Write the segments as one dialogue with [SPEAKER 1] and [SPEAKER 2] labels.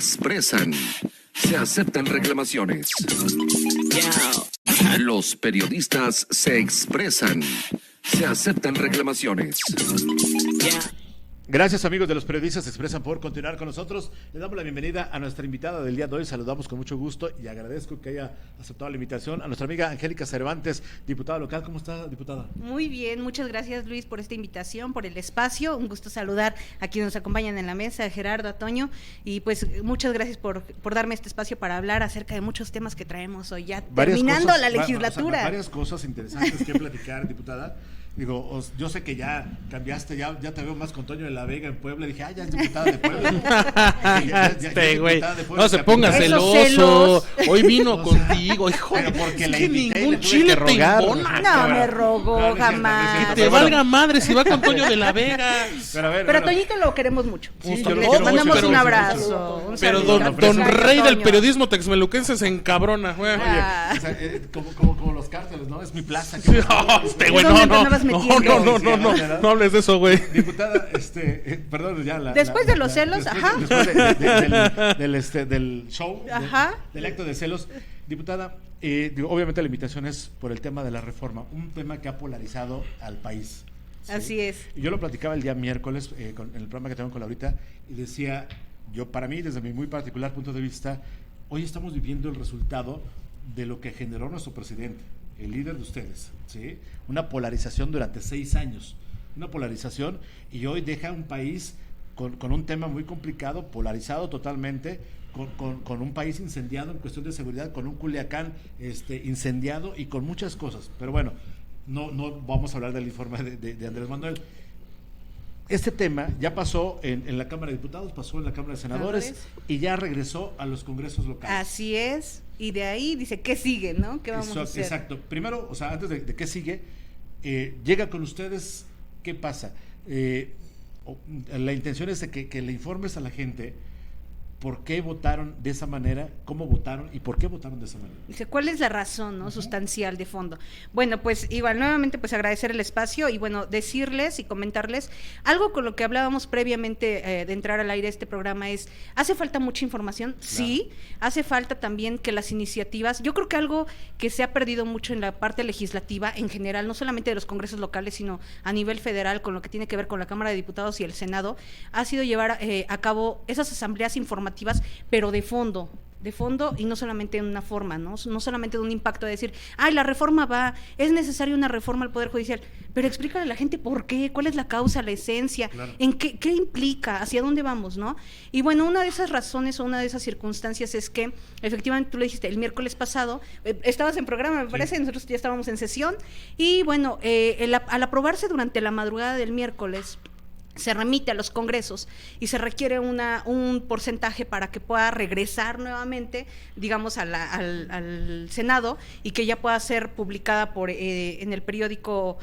[SPEAKER 1] Expresan. Se aceptan reclamaciones. Los periodistas se expresan. Se aceptan reclamaciones.
[SPEAKER 2] Gracias, amigos de los periodistas se expresan, por continuar con nosotros. Le damos la bienvenida a nuestra invitada del día de hoy. Saludamos con mucho gusto y agradezco que haya aceptado la invitación a nuestra amiga Angélica Cervantes, diputada local. ¿Cómo está, diputada?
[SPEAKER 3] Muy bien, muchas gracias, Luis, por esta invitación, por el espacio. Un gusto saludar a quienes nos acompañan en la mesa, a Gerardo, a Toño, y pues muchas gracias por darme este espacio para hablar acerca de muchos temas que traemos hoy, ya terminando la legislatura.
[SPEAKER 2] Varias cosas interesantes que platicar, diputada. Digo, yo sé que ya cambiaste, ya te veo más con Toño de la Vega en Puebla. Dije, ya es diputada de Puebla.
[SPEAKER 4] Güey, no se ponga celoso. Hoy vino contigo, hijo.
[SPEAKER 2] Pero porque
[SPEAKER 4] es
[SPEAKER 2] la
[SPEAKER 4] que
[SPEAKER 2] invité,
[SPEAKER 4] ningún chile te embona.
[SPEAKER 3] No me rogó jamás.
[SPEAKER 4] Que te valga madre si va con Toño de la Vega.
[SPEAKER 3] Pero Toñito lo queremos mucho.
[SPEAKER 2] Sí,
[SPEAKER 3] Le mandamos un abrazo.
[SPEAKER 4] Pero don Rey del periodismo texmeluquense se encabrona, güey.
[SPEAKER 2] Oye, como los cárteles, ¿no? Es mi plaza.
[SPEAKER 4] Güey, no hables de eso, güey.
[SPEAKER 2] Diputada, perdón, ya
[SPEAKER 3] después de los celos,
[SPEAKER 2] después del show,
[SPEAKER 3] ajá,
[SPEAKER 2] del acto de celos, diputada, obviamente la invitación es por el tema de la reforma, un tema que ha polarizado al país. ¿Sí?
[SPEAKER 3] Así es.
[SPEAKER 2] Y yo lo platicaba el día miércoles en el programa que tengo con Laurita y decía, para mí, desde mi muy particular punto de vista, hoy estamos viviendo el resultado de lo que generó nuestro presidente, el líder de ustedes, ¿sí? Una polarización durante 6 años, una polarización, y hoy deja un país con un tema muy complicado, polarizado totalmente, con un país incendiado en cuestión de seguridad, con un Culiacán incendiado y con muchas cosas. Pero bueno, no vamos a hablar del informe de Andrés Manuel. Este tema ya pasó en la Cámara de Diputados, pasó en la Cámara de Senadores y ya regresó a los congresos locales.
[SPEAKER 3] Así es, y de ahí dice, ¿qué sigue, no? ¿Qué vamos a hacer? Exacto.
[SPEAKER 2] Primero, antes de qué sigue, llega con ustedes, ¿qué pasa? La intención es de que le informes a la gente por qué votaron de esa manera, cómo votaron y por qué votaron de esa manera.
[SPEAKER 3] Dice, ¿cuál es la razón, no, sustancial de fondo? Bueno, pues igual nuevamente pues agradecer el espacio y bueno, decirles y comentarles algo con lo que hablábamos previamente de entrar al aire este programa es, ¿hace falta mucha información? Claro. Sí, hace falta también que las iniciativas, yo creo que algo que se ha perdido mucho en la parte legislativa en general, no solamente de los congresos locales, sino a nivel federal, con lo que tiene que ver con la Cámara de Diputados y el Senado, ha sido llevar a cabo esas asambleas informativas, pero de fondo y no solamente en una forma, no solamente de un impacto de decir, la reforma va, es necesaria una reforma al Poder Judicial, pero explícale a la gente por qué, cuál es la causa, la esencia, claro, en qué implica, hacia dónde vamos, ¿no? Y bueno, una de esas razones o una de esas circunstancias es que, efectivamente, tú lo dijiste, el miércoles pasado, estabas en programa, me parece, sí. Nosotros ya estábamos en sesión, y bueno, al aprobarse durante la madrugada del miércoles, se remite a los congresos y se requiere un porcentaje para que pueda regresar nuevamente, digamos, al Senado y que ya pueda ser publicada en el periódico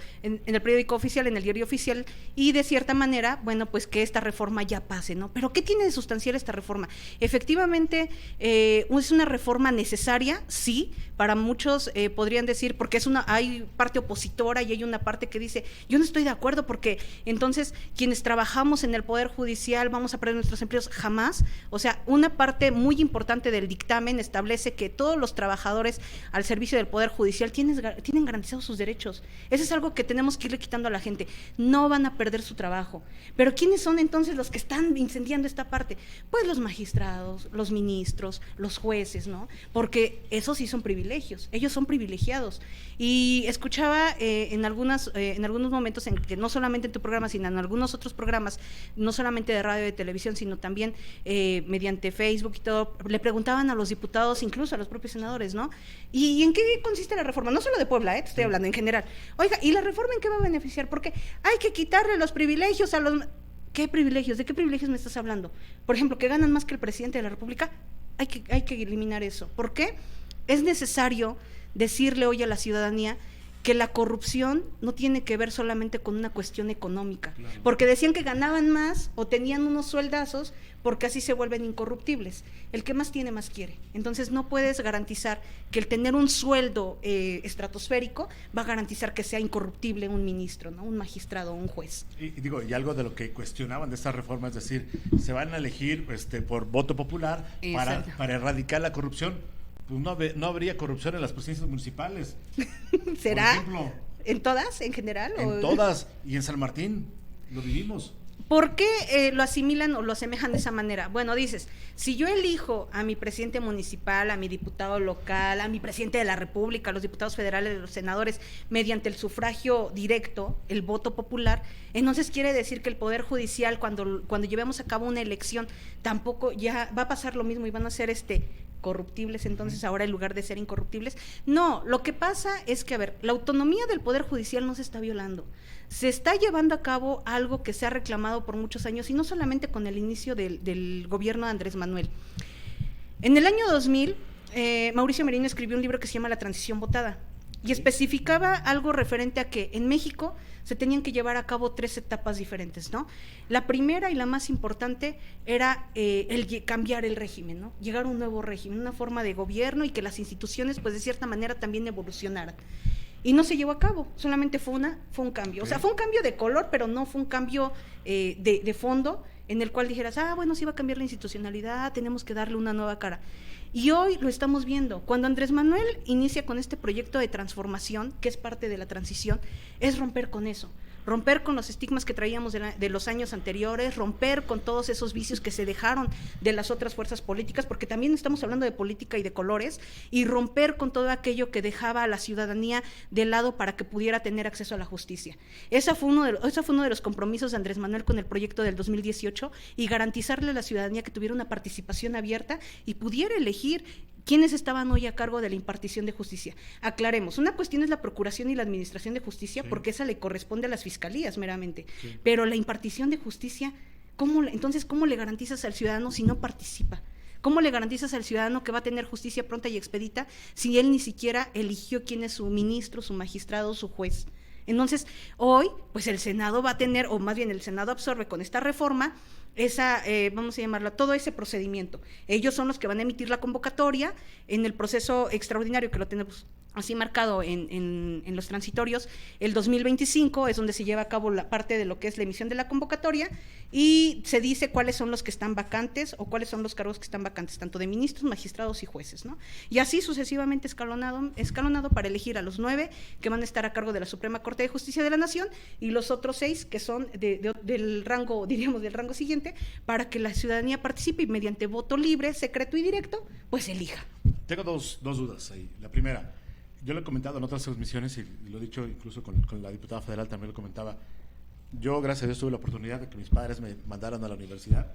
[SPEAKER 3] oficial, en el diario oficial, y de cierta manera, bueno, pues que esta reforma ya pase, ¿no? Pero ¿qué tiene de sustancial esta reforma? Efectivamente, es una reforma necesaria, sí, para muchos podrían decir, porque hay parte opositora y hay una parte que dice, yo no estoy de acuerdo porque entonces quienes trabajamos en el Poder Judicial vamos a perder nuestros empleos, jamás. O sea, una parte muy importante del dictamen establece que todos los trabajadores al servicio del Poder Judicial tienen garantizados sus derechos. Eso es algo que tenemos que irle quitando a la gente. No van a perder su trabajo. Pero ¿quiénes son entonces los que están incendiando esta parte? Pues los magistrados, los ministros, los jueces, ¿no? Porque esos sí son privilegios, ellos son privilegiados. Y escuchaba en algunos momentos en que no solamente en tu programa, sino en algunos otros programas, no solamente de radio y de televisión, sino también mediante Facebook y todo, le preguntaban a los diputados, incluso a los propios senadores, ¿no? ¿Y en qué consiste la reforma? No solo de Puebla, te estoy hablando en general. Oiga, ¿y la reforma en qué va a beneficiar? Porque hay que quitarle los privilegios a los... ¿Qué privilegios? ¿De qué privilegios me estás hablando? Por ejemplo, que ganan más que el presidente de la República, hay que eliminar eso. ¿Por qué? Es necesario decirle hoy a la ciudadanía que la corrupción no tiene que ver solamente con una cuestión económica, porque decían que ganaban más o tenían unos sueldazos porque así se vuelven incorruptibles. El que más tiene, más quiere. Entonces no puedes garantizar que el tener un sueldo estratosférico va a garantizar que sea incorruptible un ministro, ¿no? Un magistrado o un juez.
[SPEAKER 2] Y algo de lo que cuestionaban de esta reforma, es decir, se van a elegir por voto popular para erradicar la corrupción. Pues no habría corrupción en las presidencias municipales.
[SPEAKER 3] ¿Será?
[SPEAKER 2] Por ejemplo,
[SPEAKER 3] ¿En todas, en general?
[SPEAKER 2] En todas, y en San Martín lo vivimos.
[SPEAKER 3] ¿Por qué lo asimilan o lo asemejan de esa manera? Bueno, dices, si yo elijo a mi presidente municipal, a mi diputado local, a mi presidente de la República, a los diputados federales, a los senadores, mediante el sufragio directo, el voto popular, entonces quiere decir que el Poder Judicial, cuando llevemos a cabo una elección, tampoco ya va a pasar lo mismo y van a ser corruptibles, entonces ahora en lugar de ser incorruptibles. No, lo que pasa es que, a ver, la autonomía del Poder Judicial no se está violando. Se está llevando a cabo algo que se ha reclamado por muchos años, y no solamente con el inicio del gobierno de Andrés Manuel. En el año 2000, Mauricio Merino escribió un libro que se llama La Transición Votada, y especificaba algo referente a que en México se tenían que llevar a cabo 3 etapas diferentes, ¿no? La primera y la más importante era cambiar el régimen, ¿no? Llegar a un nuevo régimen, una forma de gobierno, y que las instituciones, pues de cierta manera, también evolucionaran. Y no se llevó a cabo, solamente fue un cambio. O sea, fue un cambio de color, pero no fue un cambio de fondo, en el cual dijeras, bueno, sí va a cambiar la institucionalidad, tenemos que darle una nueva cara. Y hoy lo estamos viendo. Cuando Andrés Manuel inicia con este proyecto de transformación, que es parte de la transición, es romper con eso, romper con los estigmas que traíamos de los años anteriores, romper con todos esos vicios que se dejaron de las otras fuerzas políticas, porque también estamos hablando de política y de colores, y romper con todo aquello que dejaba a la ciudadanía de lado para que pudiera tener acceso a la justicia. Ese fue uno de los compromisos de Andrés Manuel con el proyecto del 2018, y garantizarle a la ciudadanía que tuviera una participación abierta y pudiera elegir ¿quiénes estaban hoy a cargo de la impartición de justicia? Aclaremos, una cuestión es la procuración y la administración de justicia, porque esa le corresponde a las fiscalías meramente, pero la impartición de justicia, entonces, ¿cómo le garantizas al ciudadano si no participa? ¿Cómo le garantizas al ciudadano que va a tener justicia pronta y expedita si él ni siquiera eligió quién es su ministro, su magistrado, su juez? Entonces, hoy, pues el Senado va a tener, o más bien el Senado absorbe con esta reforma vamos a llamarla, todo ese procedimiento. Ellos son los que van a emitir la convocatoria en el proceso extraordinario, que lo tenemos así marcado en los transitorios. El 2025 es donde se lleva a cabo la parte de lo que es la emisión de la convocatoria, y se dice cuáles son los que están vacantes o cuáles son los cargos que están vacantes, tanto de ministros, magistrados y jueces, ¿no? Y así sucesivamente escalonado para elegir a los 9 que van a estar a cargo de la Suprema Corte de Justicia de la Nación, y los otros 6 que son del rango, diríamos, del rango siguiente, para que la ciudadanía participe y mediante voto libre, secreto y directo, pues elija.
[SPEAKER 2] Tengo dos dudas ahí. La primera, yo lo he comentado en otras transmisiones, y lo he dicho incluso con la diputada federal, también lo comentaba. Yo, gracias a Dios, tuve la oportunidad de que mis padres me mandaran a la universidad.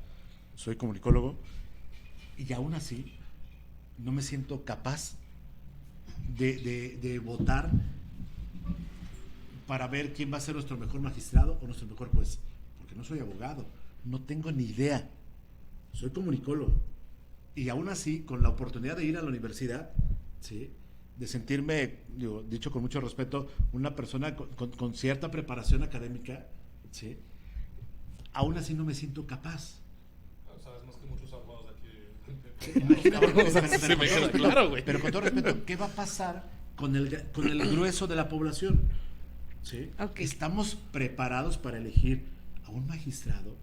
[SPEAKER 2] Soy comunicólogo, y aún así no me siento capaz de votar para ver quién va a ser nuestro mejor magistrado o nuestro mejor juez, porque no soy abogado, no tengo ni idea. Soy comunicólogo, y aún así, con la oportunidad de ir a la universidad, ¿sí?, de sentirme, dicho con mucho respeto, una persona con cierta preparación académica, ¿sí?, aún así no me siento capaz.
[SPEAKER 4] Sabes más que muchos abogados aquí.
[SPEAKER 2] Pero con todo respeto, ¿qué va a pasar con el grueso de la población? ¿Sí?
[SPEAKER 3] Okay.
[SPEAKER 2] ¿Estamos preparados para elegir a un magistrado?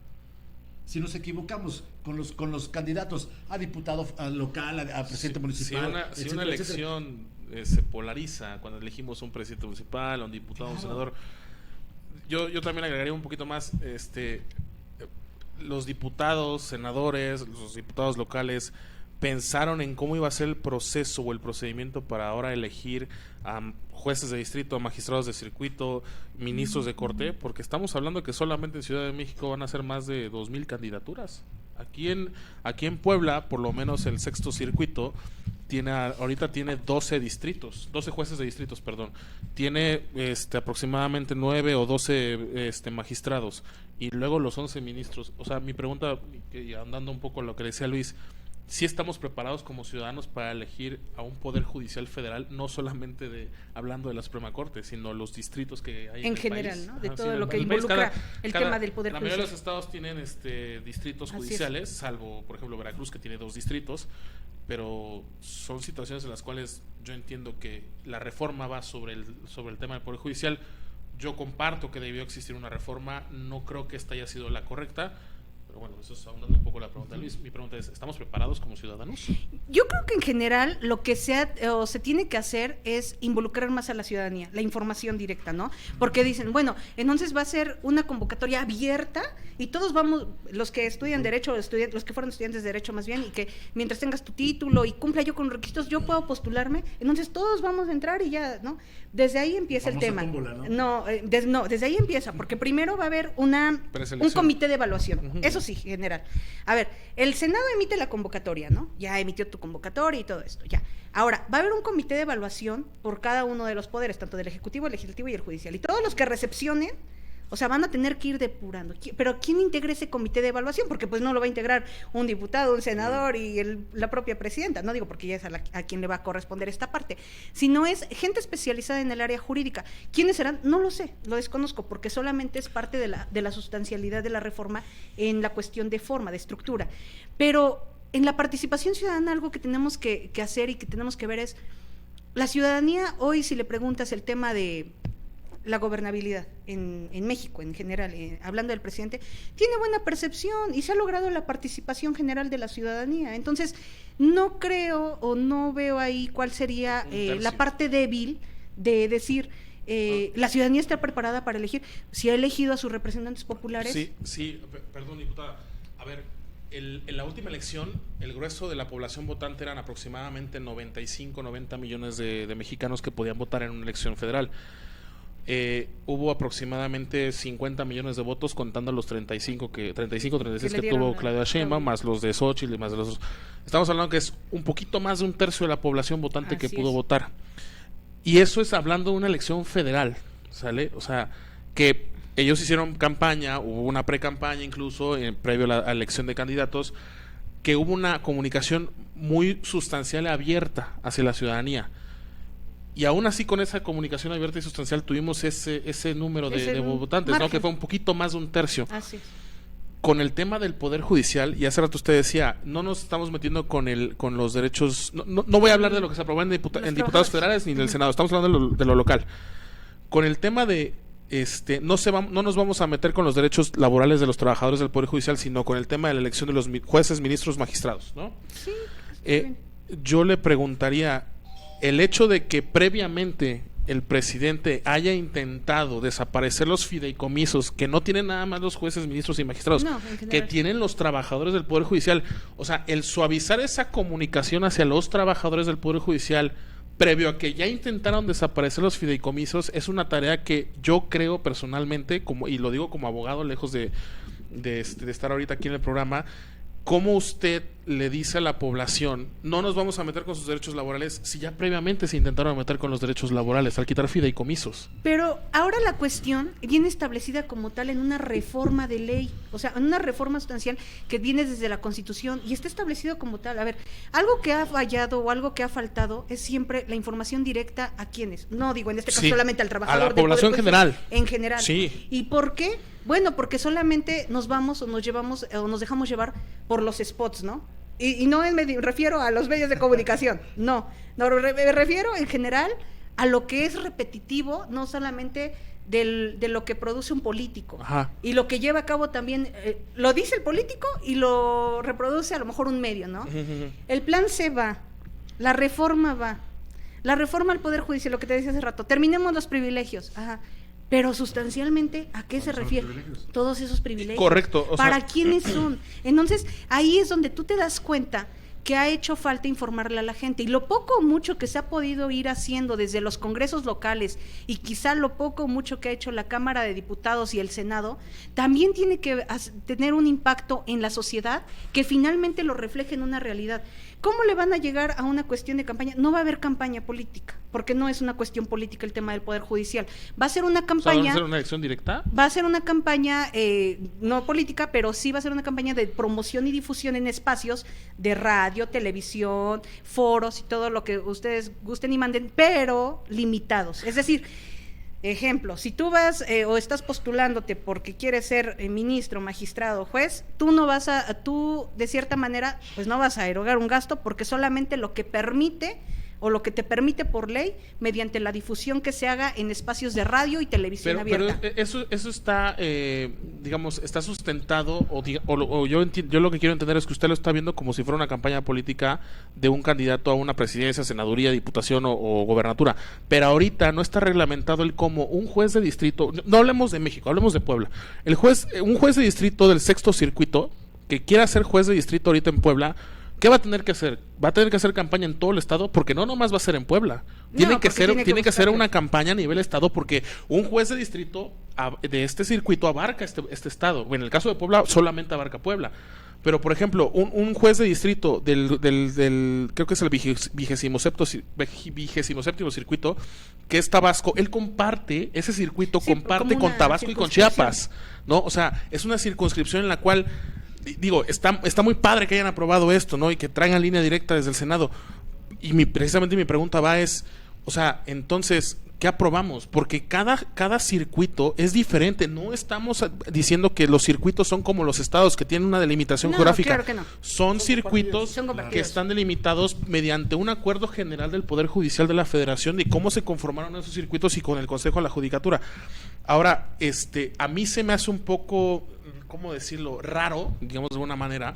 [SPEAKER 2] Si nos equivocamos con los candidatos a diputado local, a presidente municipal,
[SPEAKER 4] si una elección se polariza cuando elegimos un presidente municipal, a un diputado, un senador, yo también agregaría un poquito más, los diputados, senadores, los diputados locales pensaron en cómo iba a ser el proceso o el procedimiento para ahora elegir a jueces de distrito, a magistrados de circuito, ministros de corte, porque estamos hablando que solamente en Ciudad de México van a ser más de 2,000 candidaturas. Aquí en Puebla, por lo menos el sexto circuito ahorita tiene 12 jueces de distritos, perdón. Tiene aproximadamente 9 o 12 magistrados, y luego los 11 ministros. O sea, mi pregunta, andando un poco a lo que decía Luis, sí estamos preparados como ciudadanos para elegir a un poder judicial federal, no solamente hablando de la Suprema Corte, sino los distritos que hay en el
[SPEAKER 3] general,
[SPEAKER 4] país.
[SPEAKER 3] ¿no? De
[SPEAKER 4] Ajá,
[SPEAKER 3] todo
[SPEAKER 4] sí,
[SPEAKER 3] lo que
[SPEAKER 4] el país,
[SPEAKER 3] involucra el tema del poder
[SPEAKER 4] la mayoría de
[SPEAKER 3] judicial.
[SPEAKER 4] los estados tienen distritos
[SPEAKER 3] Así
[SPEAKER 4] judiciales, salvo, por ejemplo, Veracruz, que tiene 2 distritos, pero son situaciones en las cuales yo entiendo que la reforma va sobre el tema del poder judicial. Yo comparto que debió existir una reforma, no creo que esta haya sido la correcta. Pero bueno, eso es ahondando un poco la pregunta de Luis. Mi pregunta es, ¿estamos preparados como ciudadanos?
[SPEAKER 3] Yo creo que en general lo que se tiene que hacer es involucrar más a la ciudadanía, la información directa, ¿no? Porque dicen, bueno, entonces va a ser una convocatoria abierta y todos vamos, los que estudian Derecho, los que fueron estudiantes de Derecho más bien, y que mientras tengas tu título y cumpla yo con los requisitos, yo puedo postularme, entonces todos vamos a entrar y ya, ¿no? Desde ahí empieza el tema.
[SPEAKER 2] Tómbola, ¿no?
[SPEAKER 3] No, desde ahí empieza, porque primero va a haber un comité de evaluación, eso sí, general. A ver, el Senado emite la convocatoria, ¿no? Ya emitió tu convocatoria y todo esto, ya. Ahora, va a haber un comité de evaluación por cada uno de los poderes, tanto del Ejecutivo, el Legislativo y el Judicial. Y todos los que recepcionen, o sea, van a tener que ir depurando. Pero ¿quién integra ese comité de evaluación? Porque pues no lo va a integrar un diputado, un senador y la propia presidenta, no digo porque ya es a quien le va a corresponder esta parte, sino es gente especializada en el área jurídica. ¿Quiénes serán? No lo sé, lo desconozco, porque solamente es parte de la sustancialidad de la reforma en la cuestión de forma, de estructura. Pero en la participación ciudadana algo que tenemos que hacer y que tenemos que ver es, la ciudadanía hoy, si le preguntas el tema de la gobernabilidad en México en general, hablando del presidente, tiene buena percepción y se ha logrado la participación general de la ciudadanía. Entonces, no creo o no veo ahí cuál sería la parte débil de decir, la ciudadanía está preparada para elegir, si ha elegido a sus representantes populares.
[SPEAKER 4] Sí, perdón, diputada. A ver, en la última elección, el grueso de la población votante eran aproximadamente 90 millones de mexicanos que podían votar en una elección federal. Hubo aproximadamente 50 millones de votos contando los 36 que tuvo Claudia Sheinbaum, más los de Xochitl y más de los... Estamos hablando que es un poquito más de un tercio de la población votante que pudo votar. Y eso es hablando de una elección federal, ¿sale? O sea, que ellos hicieron campaña, hubo una pre-campaña incluso, previo a la elección de candidatos, que hubo una comunicación muy sustancial y abierta hacia la ciudadanía. Y aún así, con esa comunicación abierta y sustancial, tuvimos ese número de votantes, ¿no? Que fue un poquito más de un tercio.
[SPEAKER 3] Así es.
[SPEAKER 4] Con el tema del Poder Judicial, y hace rato usted decía, no nos estamos metiendo con los derechos, no voy a hablar de lo que se aprobó en diputados federales ni del Senado, estamos hablando de lo local. Con el tema de, no nos vamos a meter con los derechos laborales de los trabajadores del Poder Judicial, sino con el tema de la elección de los jueces, ministros, magistrados, ¿no? Sí. Yo le preguntaría, el hecho de que previamente el presidente haya intentado desaparecer los fideicomisos que no tienen nada más los jueces, ministros y magistrados, que tienen los trabajadores del Poder Judicial, o sea, el suavizar esa comunicación hacia los trabajadores del Poder Judicial previo a que ya intentaron desaparecer los fideicomisos, es una tarea que yo creo personalmente, y lo digo como abogado, lejos de estar ahorita aquí en el programa, ¿cómo usted le dice a la población, no nos vamos a meter con sus derechos laborales, si ya previamente se intentaron meter con los derechos laborales al quitar fideicomisos?
[SPEAKER 3] Pero ahora la cuestión viene establecida como tal en una reforma de ley, o sea, en una reforma sustancial que viene desde la Constitución y está establecido como tal. A ver, algo que ha fallado o algo que ha faltado es siempre la información directa a quienes, no digo en este caso solamente al trabajador,
[SPEAKER 4] a la población general.
[SPEAKER 3] En general.
[SPEAKER 4] Sí.
[SPEAKER 3] ¿Y por qué? Bueno, porque solamente nos vamos o nos llevamos o nos dejamos llevar por los spots, ¿no? Y no me refiero a los medios de comunicación, no, me refiero en general a lo que es repetitivo, no solamente de lo que produce un político.
[SPEAKER 4] Ajá.
[SPEAKER 3] Y lo que lleva a cabo también, lo dice el político y lo reproduce a lo mejor un medio, ¿no? El plan C va, la reforma va, la reforma al Poder Judicial, lo que te decía hace rato, terminemos los privilegios, ajá. Pero sustancialmente, ¿a qué se refiere? Todos esos privilegios.
[SPEAKER 4] Correcto.
[SPEAKER 3] ¿Para quiénes son? Entonces, ahí es donde tú te das cuenta que ha hecho falta informarle a la gente. Y lo poco o mucho que se ha podido ir haciendo desde los congresos locales y quizá lo poco o mucho que ha hecho la Cámara de Diputados y el Senado, también tiene que tener un impacto en la sociedad que finalmente lo refleje en una realidad. ¿Cómo le van a llegar a una cuestión de campaña? No va a haber campaña política. porque no es una cuestión política el tema del Poder Judicial. Va a ser una
[SPEAKER 4] O sea,
[SPEAKER 3] campaña...
[SPEAKER 4] ¿va a ser una elección directa?
[SPEAKER 3] Va a ser una campaña, no política, pero sí va a ser una campaña de promoción y difusión en espacios de radio, televisión, foros y todo lo que ustedes gusten y manden, pero limitados. Es decir, ejemplo, si tú vas o estás postulándote porque quieres ser ministro, magistrado, juez, tú de cierta manera, pues no vas a erogar un gasto porque solamente lo que permite o lo que te permite por ley mediante la difusión que se haga en espacios de radio y televisión abierta.
[SPEAKER 4] Pero eso está, digamos, está sustentado, yo lo que quiero entender es que usted lo está viendo como si fuera una campaña política de un candidato a una presidencia, senaduría, diputación o gobernatura, pero ahorita no está reglamentado el cómo un juez de distrito, no hablemos de México, hablemos de Puebla, un juez de distrito del sexto circuito que quiera ser juez de distrito ahorita en Puebla, ¿qué va a tener que hacer? Va a tener que hacer campaña en todo el estado, porque no nomás va a ser en Puebla. Tiene que hacer una campaña a nivel estado, porque un juez de distrito de este circuito abarca este estado. En el caso de Puebla, solamente abarca Puebla. Pero, por ejemplo, un juez de distrito del creo que es el 27º circuito, que es Tabasco, él comparte, ese circuito comparte con Tabasco y con Chiapas, ¿no? O sea, es una circunscripción en la cual... Digo, está muy padre que hayan aprobado esto, ¿no? Y que traigan línea directa desde el Senado. Y precisamente mi pregunta o sea, entonces, ¿qué aprobamos? Porque cada circuito es diferente. No estamos diciendo que los circuitos son como los estados, que tienen una delimitación geográfica.
[SPEAKER 3] Claro que no.
[SPEAKER 4] Son circuitos que están delimitados mediante un acuerdo general del Poder Judicial de la Federación de cómo se conformaron esos circuitos y con el Consejo de la Judicatura. Ahora, a mí se me hace un poco... ¿cómo decirlo? Raro, digamos de alguna manera,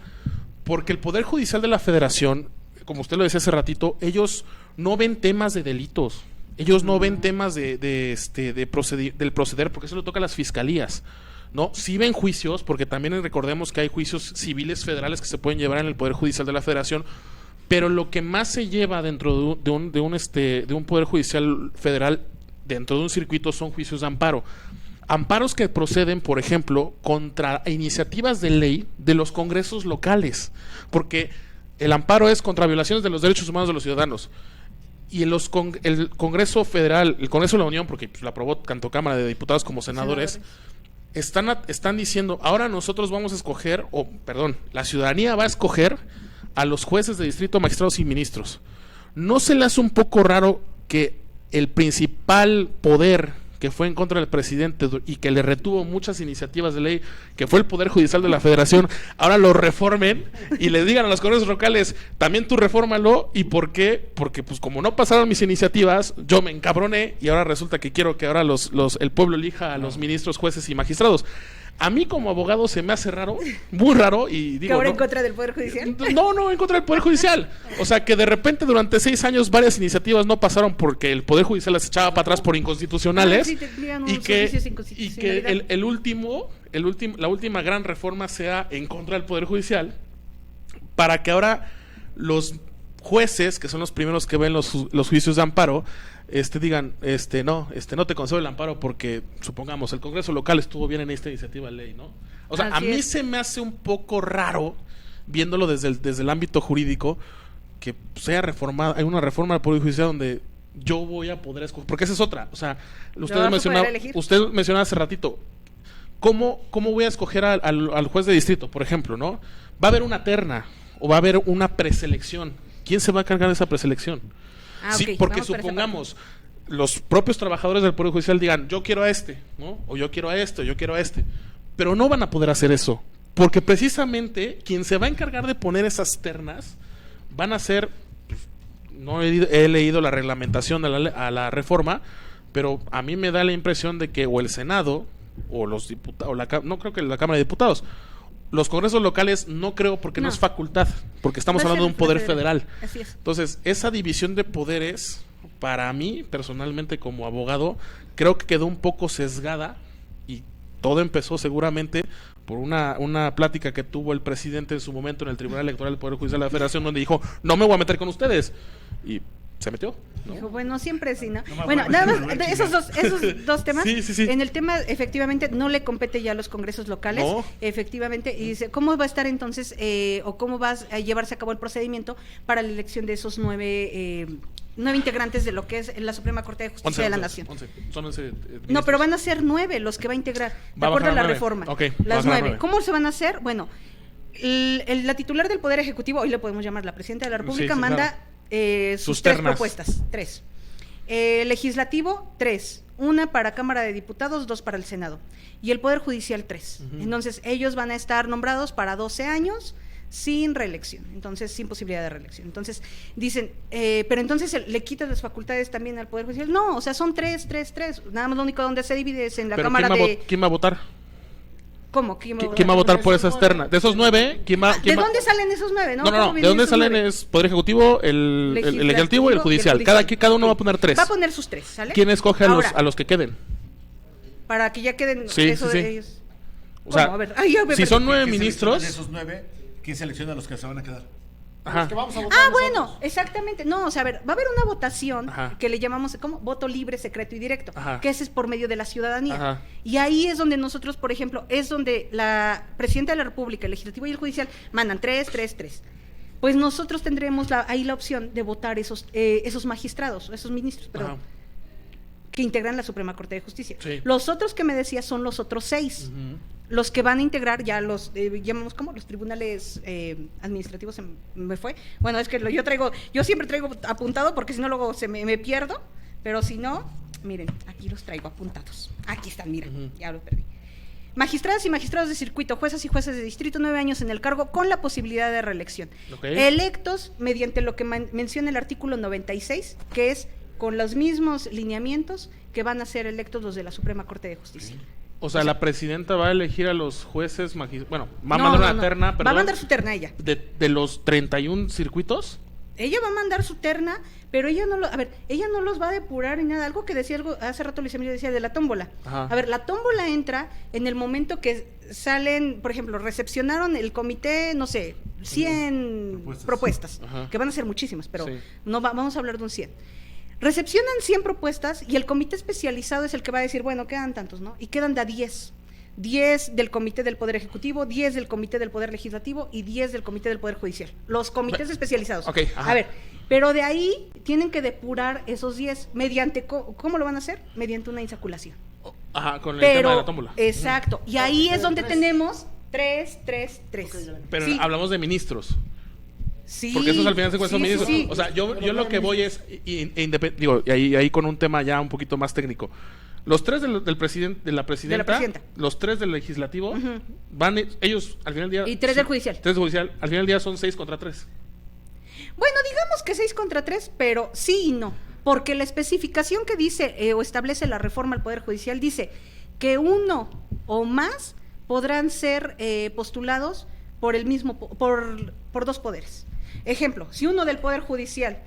[SPEAKER 4] porque el Poder Judicial de la Federación, como usted lo decía hace ratito, ellos no ven temas de delitos, ellos no ven temas del proceder, porque eso le toca a las fiscalías, ¿no? Sí ven juicios, porque también recordemos que hay juicios civiles federales que se pueden llevar en el Poder Judicial de la Federación, pero lo que más se lleva dentro de un Poder Judicial federal, dentro de un circuito, son juicios de amparo. Amparos que proceden, por ejemplo, contra iniciativas de ley de los congresos locales, porque el amparo es contra violaciones de los derechos humanos de los ciudadanos. Y el Congreso Federal, el Congreso de la Unión, porque lo aprobó tanto Cámara de Diputados como senadores, están diciendo, ahora nosotros vamos a escoger, la ciudadanía va a escoger a los jueces de distrito, magistrados y ministros. ¿No se le hace un poco raro que el principal poder que fue en contra del presidente y que le retuvo muchas iniciativas de ley, que fue el Poder Judicial de la Federación, ahora lo reformen y le digan a los congresos locales, también tú refórmalo? ¿Y por qué? Porque pues como no pasaron mis iniciativas, yo me encabroné y ahora resulta que quiero que ahora el pueblo elija a los ministros, jueces y magistrados. A mí como abogado se me hace raro, muy raro, y digo...
[SPEAKER 3] ¿Que ahora en contra del Poder Judicial?
[SPEAKER 4] No, en contra del Poder Judicial. O sea, que de repente durante 6 años varias iniciativas no pasaron porque el Poder Judicial las echaba para atrás por inconstitucionales, y que la última gran reforma sea en contra del Poder Judicial, para que ahora los jueces, que son los primeros que ven los juicios de amparo, digan, no te concedo el amparo porque, supongamos, el Congreso local estuvo bien en esta iniciativa de ley, ¿no? O sea, a mí se me hace un poco raro, viéndolo desde el ámbito jurídico, que sea reformada, hay una reforma del Poder Judicial donde yo voy a poder escoger, porque esa es otra, o sea, usted mencionaba hace ratito, ¿cómo voy a escoger al juez de distrito, por ejemplo, ¿no? Va a haber una terna, o va a haber una preselección. ¿Quién se va a cargar de esa preselección? Sí, porque supongamos, los propios trabajadores del Poder Judicial digan, yo quiero a ¿no? O yo quiero a o yo quiero a pero no van a poder hacer eso, porque precisamente quien se va a encargar de poner esas ternas van a ser, no he leído la reglamentación a la reforma, pero a mí me da la impresión de que o el Senado o los diputados, no creo que la Cámara de Diputados, los congresos locales no creo, porque no es facultad, porque estamos hablando de un poder federal.
[SPEAKER 3] Así es.
[SPEAKER 4] Entonces, esa división de poderes, para mí, personalmente como abogado, creo que quedó un poco sesgada, y todo empezó seguramente por una plática que tuvo el presidente en su momento en el Tribunal Electoral del Poder Judicial de la Federación, donde dijo, no me voy a meter con ustedes, y se metió, ¿no?
[SPEAKER 3] Dijo, bueno, siempre sí, ¿no? Bueno, nada más, de esos dos temas,
[SPEAKER 4] sí.
[SPEAKER 3] En el tema, efectivamente, no le compete ya a los congresos locales, efectivamente, y dice, ¿cómo va a estar entonces, o cómo va a llevarse a cabo el procedimiento para la elección de esos 9 9 integrantes de lo que es la Suprema Corte de Justicia de la Nación.
[SPEAKER 4] 11. Son 11
[SPEAKER 3] No,
[SPEAKER 4] ministros.
[SPEAKER 3] pero van a ser 9 los que va a integrar, de
[SPEAKER 4] Va a
[SPEAKER 3] acuerdo a
[SPEAKER 4] bajar
[SPEAKER 3] la
[SPEAKER 4] a 9.
[SPEAKER 3] reforma.
[SPEAKER 4] Ok, va a
[SPEAKER 3] las
[SPEAKER 4] bajar a
[SPEAKER 3] 9.
[SPEAKER 4] 9.
[SPEAKER 3] ¿Cómo se van a hacer? Bueno, la titular del Poder Ejecutivo, hoy le podemos llamar la Presidenta de la República,
[SPEAKER 4] Sí,
[SPEAKER 3] manda
[SPEAKER 4] claro.
[SPEAKER 3] sus
[SPEAKER 4] Sus
[SPEAKER 3] 3
[SPEAKER 4] ternas.
[SPEAKER 3] propuestas. 3. Legislativo, 3. Una para Cámara de Diputados, 2 para el Senado. Y el Poder Judicial, 3. Entonces, ellos van a estar nombrados para 12 años sin reelección, entonces sin posibilidad de reelección. Entonces dicen, pero entonces le quitas las facultades también al Poder Judicial. No, o sea, son 3. Nada más lo único donde se divide es en la
[SPEAKER 4] Pero
[SPEAKER 3] Cámara
[SPEAKER 4] ¿quién va a votar?
[SPEAKER 3] ¿Cómo?
[SPEAKER 4] ¿Quién va a votar por esas ternas? De esos 9, ¿quién va?
[SPEAKER 3] ¿De dónde salen esos 9?
[SPEAKER 4] No,
[SPEAKER 3] ¿Cómo
[SPEAKER 4] ¿de
[SPEAKER 3] vienen
[SPEAKER 4] dónde
[SPEAKER 3] esos
[SPEAKER 4] salen?
[SPEAKER 3] 9?
[SPEAKER 4] Es Poder Ejecutivo, el Legislativo y el Judicial. Cada uno va a poner 3.
[SPEAKER 3] Va a poner sus 3, ¿sale?
[SPEAKER 4] ¿Quién escoge
[SPEAKER 3] Ahora,
[SPEAKER 4] a los que queden?
[SPEAKER 3] para que ya queden
[SPEAKER 4] Sí,
[SPEAKER 3] eso
[SPEAKER 4] sí,
[SPEAKER 3] de
[SPEAKER 4] sí.
[SPEAKER 3] ellos.
[SPEAKER 4] O sea,
[SPEAKER 3] ¿Cómo? A ver, ay, ya me
[SPEAKER 4] si
[SPEAKER 3] perdí.
[SPEAKER 4] son 9
[SPEAKER 2] ¿Quién
[SPEAKER 4] ministros...
[SPEAKER 2] selecciona de esos 9, ¿quién selecciona a los que se van a quedar?
[SPEAKER 5] Los
[SPEAKER 4] Ajá.
[SPEAKER 5] que vamos a votar
[SPEAKER 3] Ah,
[SPEAKER 5] nosotros.
[SPEAKER 3] bueno, exactamente. No, o sea, a ver, va a haber una votación
[SPEAKER 4] Ajá.
[SPEAKER 3] que le llamamos, ¿cómo? Voto libre, secreto y directo,
[SPEAKER 4] Ajá.
[SPEAKER 3] que ese es por medio de la ciudadanía.
[SPEAKER 4] Ajá.
[SPEAKER 3] Y ahí es donde nosotros, por ejemplo, es donde la Presidenta de la República, el Legislativo y el Judicial mandan 3. Pues nosotros tendremos ahí la opción de votar esos magistrados, esos ministros, perdón,
[SPEAKER 4] Ajá.
[SPEAKER 3] que integran la Suprema Corte de Justicia.
[SPEAKER 4] Sí.
[SPEAKER 3] Los otros que me decías son los otros 6.
[SPEAKER 4] Ujú.
[SPEAKER 3] Los que van a integrar ya los, llamamos como los tribunales administrativos, me fue. Bueno, es que yo siempre traigo apuntado porque si no luego me pierdo, pero si no, miren, aquí los traigo apuntados. Aquí están, miren, ya lo perdí. Magistradas y magistrados de circuito, juezas y jueces de distrito, 9 años en el cargo con la posibilidad de reelección.
[SPEAKER 4] Ok.
[SPEAKER 3] Electos mediante lo que menciona el artículo 96, que es con los mismos lineamientos que van a ser electos los de la Suprema Corte de Justicia.
[SPEAKER 4] O sea, la presidenta va a elegir a los jueces, bueno, va a
[SPEAKER 3] No,
[SPEAKER 4] mandar
[SPEAKER 3] no,
[SPEAKER 4] una
[SPEAKER 3] no.
[SPEAKER 4] terna,
[SPEAKER 3] Va
[SPEAKER 4] perdón,
[SPEAKER 3] a mandar su terna ella.
[SPEAKER 4] de los 31 circuitos.
[SPEAKER 3] Ella va a mandar su terna, pero ella ella no los va a depurar ni nada. Algo que decía hace rato Luis Emilio decía de la tómbola.
[SPEAKER 4] Ajá.
[SPEAKER 3] A ver, la tómbola entra en el momento que salen, por ejemplo, recepcionaron el comité, no sé, 100 propuestas,
[SPEAKER 4] Ajá.
[SPEAKER 3] que van a ser muchísimas, pero
[SPEAKER 4] Sí.
[SPEAKER 3] no vamos a hablar de un 100. Recepcionan 100 propuestas y el comité especializado es el que va a decir, bueno, quedan tantos, ¿no? Y quedan de a 10. 10 del Comité del Poder Ejecutivo, 10 del Comité del Poder Legislativo y 10 del Comité del Poder Judicial. Los comités especializados.
[SPEAKER 4] Ok, ajá.
[SPEAKER 3] A ver, pero de ahí tienen que depurar esos 10 mediante, ¿cómo lo van a hacer? Mediante una insaculación.
[SPEAKER 4] Ajá, con el tema de
[SPEAKER 3] Pero,
[SPEAKER 4] la tómbola.
[SPEAKER 3] exacto, y ahí es donde
[SPEAKER 5] 3.
[SPEAKER 3] tenemos 3.
[SPEAKER 5] Ok, ya.
[SPEAKER 4] Pero
[SPEAKER 3] Sí.
[SPEAKER 4] hablamos de ministros.
[SPEAKER 3] Sí,
[SPEAKER 4] Porque esos al final se cuentan
[SPEAKER 3] sí,
[SPEAKER 4] ministros.
[SPEAKER 3] sí, sí.
[SPEAKER 4] O sea, yo lo que voy es, y ahí con un tema ya un poquito más técnico. Los 3 del presidente, de la presidenta,
[SPEAKER 3] presidenta.
[SPEAKER 4] los 3 del legislativo,
[SPEAKER 3] Ujú.
[SPEAKER 4] van ellos al final del día.
[SPEAKER 3] Y 3 del judicial.
[SPEAKER 4] 3 del judicial, al final del día son 6 contra 3.
[SPEAKER 3] Bueno, digamos que 6 contra 3, pero sí y no. Porque la especificación que dice o establece la reforma al Poder Judicial dice que uno o más podrán ser postulados por el mismo, por 2 poderes. Ejemplo, si uno del Poder Judicial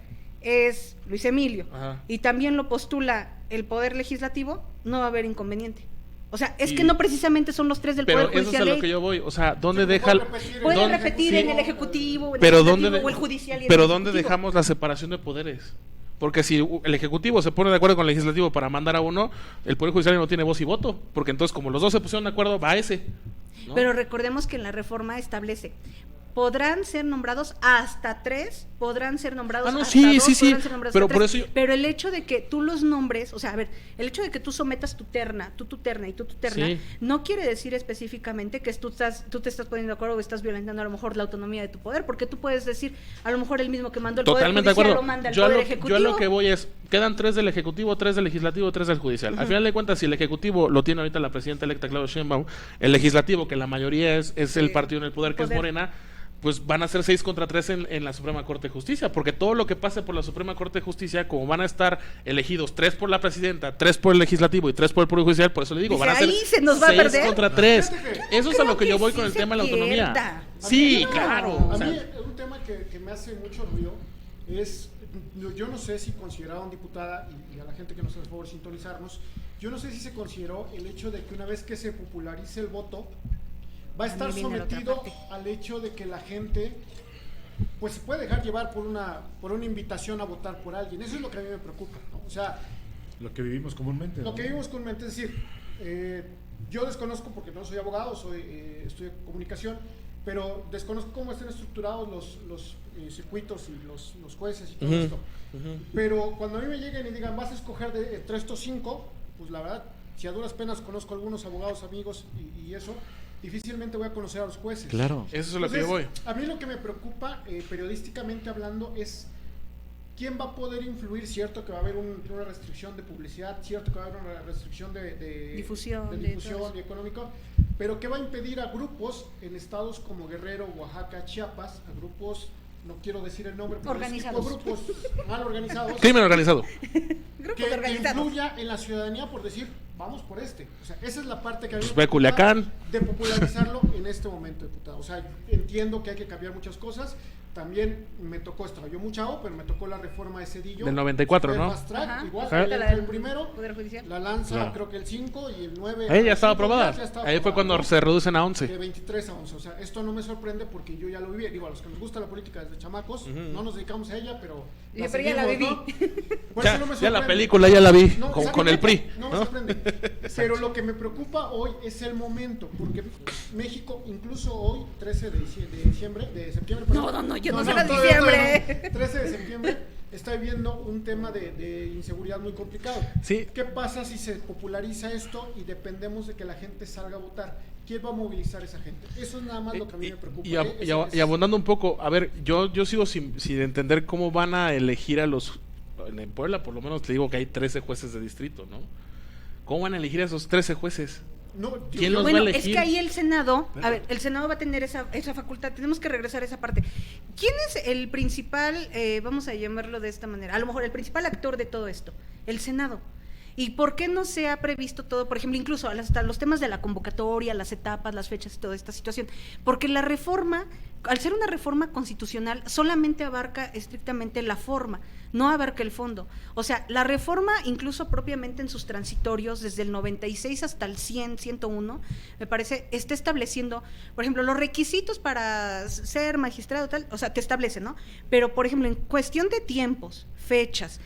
[SPEAKER 3] es Luis Emilio
[SPEAKER 4] Ajá.
[SPEAKER 3] y también lo postula el Poder Legislativo, no va a haber inconveniente. O sea, es
[SPEAKER 4] Y-
[SPEAKER 3] que no precisamente son los 3 del
[SPEAKER 4] Pero
[SPEAKER 3] Poder
[SPEAKER 4] eso es
[SPEAKER 3] Judicial.
[SPEAKER 4] a lo que yo voy. O sea, ¿dónde
[SPEAKER 5] Sí,
[SPEAKER 4] deja
[SPEAKER 5] puede repetir
[SPEAKER 3] Puede
[SPEAKER 4] dónde-
[SPEAKER 3] repetir
[SPEAKER 4] sí,
[SPEAKER 3] en el Ejecutivo, en
[SPEAKER 4] pero
[SPEAKER 3] el
[SPEAKER 4] dónde
[SPEAKER 3] Legislativo, o el Judicial y en
[SPEAKER 4] pero
[SPEAKER 3] el
[SPEAKER 4] dónde
[SPEAKER 3] Ejecutivo.
[SPEAKER 4] dejamos la separación de poderes? Porque si el Ejecutivo se pone de acuerdo con el Legislativo para mandar a uno, el Poder Judicial no tiene voz y voto, porque entonces como los dos se pusieron de acuerdo, va ese. ¿no?
[SPEAKER 3] Pero recordemos que en la reforma establece, podrán ser nombrados hasta 3, podrán ser nombrados
[SPEAKER 4] Ah, no,
[SPEAKER 3] hasta
[SPEAKER 4] sí,
[SPEAKER 3] 2,
[SPEAKER 4] sí, sí,
[SPEAKER 3] podrán ser nombrados
[SPEAKER 4] pero
[SPEAKER 3] hasta
[SPEAKER 4] por
[SPEAKER 3] 3.
[SPEAKER 4] eso yo-
[SPEAKER 3] Pero el hecho de que tú los nombres, o sea, a ver, el hecho de que tú sometas tu terna y tu terna,
[SPEAKER 4] Sí.
[SPEAKER 3] no quiere decir específicamente que tú te estás poniendo de acuerdo o estás violentando a lo mejor la autonomía de tu poder, porque tú puedes decir, a lo mejor el mismo que mandó el
[SPEAKER 4] Totalmente de
[SPEAKER 3] Poder Judicial
[SPEAKER 4] acuerdo.
[SPEAKER 3] lo manda el
[SPEAKER 4] Yo a
[SPEAKER 3] Poder
[SPEAKER 4] lo,
[SPEAKER 3] Ejecutivo.
[SPEAKER 4] yo a lo que voy es, quedan 3 del Ejecutivo, 3 del Legislativo, 3 del Judicial. Al final de cuentas, si el Ejecutivo lo tiene ahorita la presidenta electa Claudia Sheinbaum, el Legislativo, que la mayoría es el partido en el poder, que es
[SPEAKER 3] Poder.
[SPEAKER 4] Morena, pues van a ser 6 contra 3 en la Suprema Corte de Justicia, porque todo lo que pase por la Suprema Corte de Justicia, como van a estar elegidos 3 por la presidenta, 3 por el Legislativo y 3 por el Poder Judicial, por eso le digo,
[SPEAKER 3] Dice,
[SPEAKER 4] van a ser
[SPEAKER 3] ahí se nos va a
[SPEAKER 4] 6
[SPEAKER 3] perder.
[SPEAKER 4] contra 3. Eso es a
[SPEAKER 3] creo
[SPEAKER 4] lo que yo
[SPEAKER 3] que
[SPEAKER 4] voy
[SPEAKER 3] sí
[SPEAKER 4] con el
[SPEAKER 3] se
[SPEAKER 4] tema de la autonomía.
[SPEAKER 3] pierda.
[SPEAKER 4] Sí,
[SPEAKER 3] No.
[SPEAKER 4] claro.
[SPEAKER 5] A
[SPEAKER 4] o sea,
[SPEAKER 5] mí un tema que me hace mucho ruido es, yo no sé si consideraron, diputada, y a la gente que nos hace el favor de sintonizarnos, yo no sé si se consideró el hecho de que una vez que se popularice el voto, va a estar
[SPEAKER 3] También viene la otra
[SPEAKER 5] sometido
[SPEAKER 3] parte.
[SPEAKER 5] al hecho de que la gente pues se puede dejar llevar por una invitación a votar por alguien. Eso es lo que a mí me preocupa, ¿no? O sea,
[SPEAKER 2] Lo que vivimos comúnmente.
[SPEAKER 5] lo
[SPEAKER 2] ¿no?
[SPEAKER 5] que vivimos comúnmente, es decir, yo desconozco porque no soy abogado, estudio comunicación, pero desconozco cómo estén estructurados los circuitos y los jueces y todo
[SPEAKER 4] Ujú,
[SPEAKER 5] esto.
[SPEAKER 4] ujú.
[SPEAKER 5] Pero cuando a mí me lleguen y digan, vas a escoger entre estos 5, pues la verdad, si a duras penas conozco algunos abogados, amigos y eso, difícilmente voy a conocer a los jueces.
[SPEAKER 2] Claro.
[SPEAKER 4] Eso es lo que yo voy.
[SPEAKER 5] A mí lo que me preocupa, periodísticamente hablando, es quién va a poder influir. Cierto que va a haber una restricción de publicidad, cierto que va a haber una restricción de
[SPEAKER 3] Difusión,
[SPEAKER 5] de
[SPEAKER 3] de
[SPEAKER 5] difusión
[SPEAKER 3] todo
[SPEAKER 5] y económico, pero qué va a impedir a grupos en estados como Guerrero, Oaxaca, Chiapas, a grupos, no quiero decir el nombre, pero
[SPEAKER 3] Organizados.
[SPEAKER 5] es tipo grupos mal organizados,
[SPEAKER 4] Crimen organizado.
[SPEAKER 3] Grupos
[SPEAKER 5] que
[SPEAKER 3] organizados.
[SPEAKER 5] influya en la ciudadanía por decir, vamos por este. O sea, esa es la parte que a mí
[SPEAKER 4] Pues
[SPEAKER 5] me
[SPEAKER 4] ve
[SPEAKER 5] preocupa
[SPEAKER 4] Culiacán.
[SPEAKER 5] de popularizarlo en este momento, diputado. O sea, entiendo que hay que cambiar muchas cosas. También me tocó, estaba yo muy chavo, pero me tocó la reforma de Cedillo.
[SPEAKER 4] Del 94,
[SPEAKER 5] El
[SPEAKER 4] ¿no?
[SPEAKER 5] Fast Track,
[SPEAKER 3] Ajá.
[SPEAKER 5] igual,
[SPEAKER 4] Ajá.
[SPEAKER 5] él
[SPEAKER 3] La
[SPEAKER 5] entró
[SPEAKER 3] del
[SPEAKER 5] el primero,
[SPEAKER 3] Poder Judicial.
[SPEAKER 5] la lanza
[SPEAKER 4] Claro.
[SPEAKER 5] creo que el 5 y el 9.
[SPEAKER 4] Ahí ya estaba
[SPEAKER 5] el 5
[SPEAKER 4] aprobada.
[SPEAKER 5] ya estaba
[SPEAKER 4] Ahí fue
[SPEAKER 5] aprobado,
[SPEAKER 4] cuando
[SPEAKER 5] ¿no?
[SPEAKER 4] se reducen a
[SPEAKER 5] De
[SPEAKER 4] 11.
[SPEAKER 5] 23 a 11, o sea, esto no me sorprende porque yo ya lo viví. Digo, a los que nos gusta la política desde chamacos,
[SPEAKER 4] Ujú.
[SPEAKER 5] no nos dedicamos a ella, pero
[SPEAKER 3] Pero ya la
[SPEAKER 5] seguimos,
[SPEAKER 3] viví.
[SPEAKER 5] ¿no? Por
[SPEAKER 4] Ya,
[SPEAKER 5] eso no me
[SPEAKER 4] ya la
[SPEAKER 5] sorprende.
[SPEAKER 4] película ya la vi
[SPEAKER 5] No,
[SPEAKER 4] con el PRI.
[SPEAKER 5] No me sorprende. Pero lo que me preocupa hoy es el momento, porque México, incluso hoy, 13 de septiembre.
[SPEAKER 3] No, yo no sé la
[SPEAKER 5] todavía
[SPEAKER 3] diciembre.
[SPEAKER 5] no. 13 de septiembre está viviendo un tema de inseguridad muy complicado.
[SPEAKER 4] Sí.
[SPEAKER 5] ¿Qué pasa si se populariza esto y dependemos de que la gente salga a votar? ¿Quién va a movilizar a esa gente? Eso es nada más lo que a mí me preocupa.
[SPEAKER 4] Y abundando un poco, a ver, yo sigo sin entender cómo van a elegir a los... En Puebla, por lo menos, te digo que hay 13 jueces de distrito, ¿no? ¿Cómo van a elegir a esos 13 jueces?
[SPEAKER 5] No,
[SPEAKER 4] ¿Quién los va a
[SPEAKER 3] Bueno, es
[SPEAKER 4] elegir?
[SPEAKER 3] que ahí el Senado, a ver, el Senado va a tener esa facultad, tenemos que regresar a esa parte. ¿Quién es el principal, vamos a llamarlo de esta manera, a lo mejor el principal actor de todo esto? El Senado. ¿Y por qué no se ha previsto todo, por ejemplo, incluso hasta los temas de la convocatoria, las etapas, las fechas y toda esta situación? Porque la reforma, al ser una reforma constitucional, solamente abarca estrictamente la forma, no abarca el fondo. O sea, la reforma, incluso propiamente en sus transitorios, desde el 96 hasta el 100, 101, me parece, está estableciendo, por ejemplo, los requisitos para ser magistrado, tal, o sea, te establece, ¿no? Pero, por ejemplo, en cuestión de tiempos, fechas,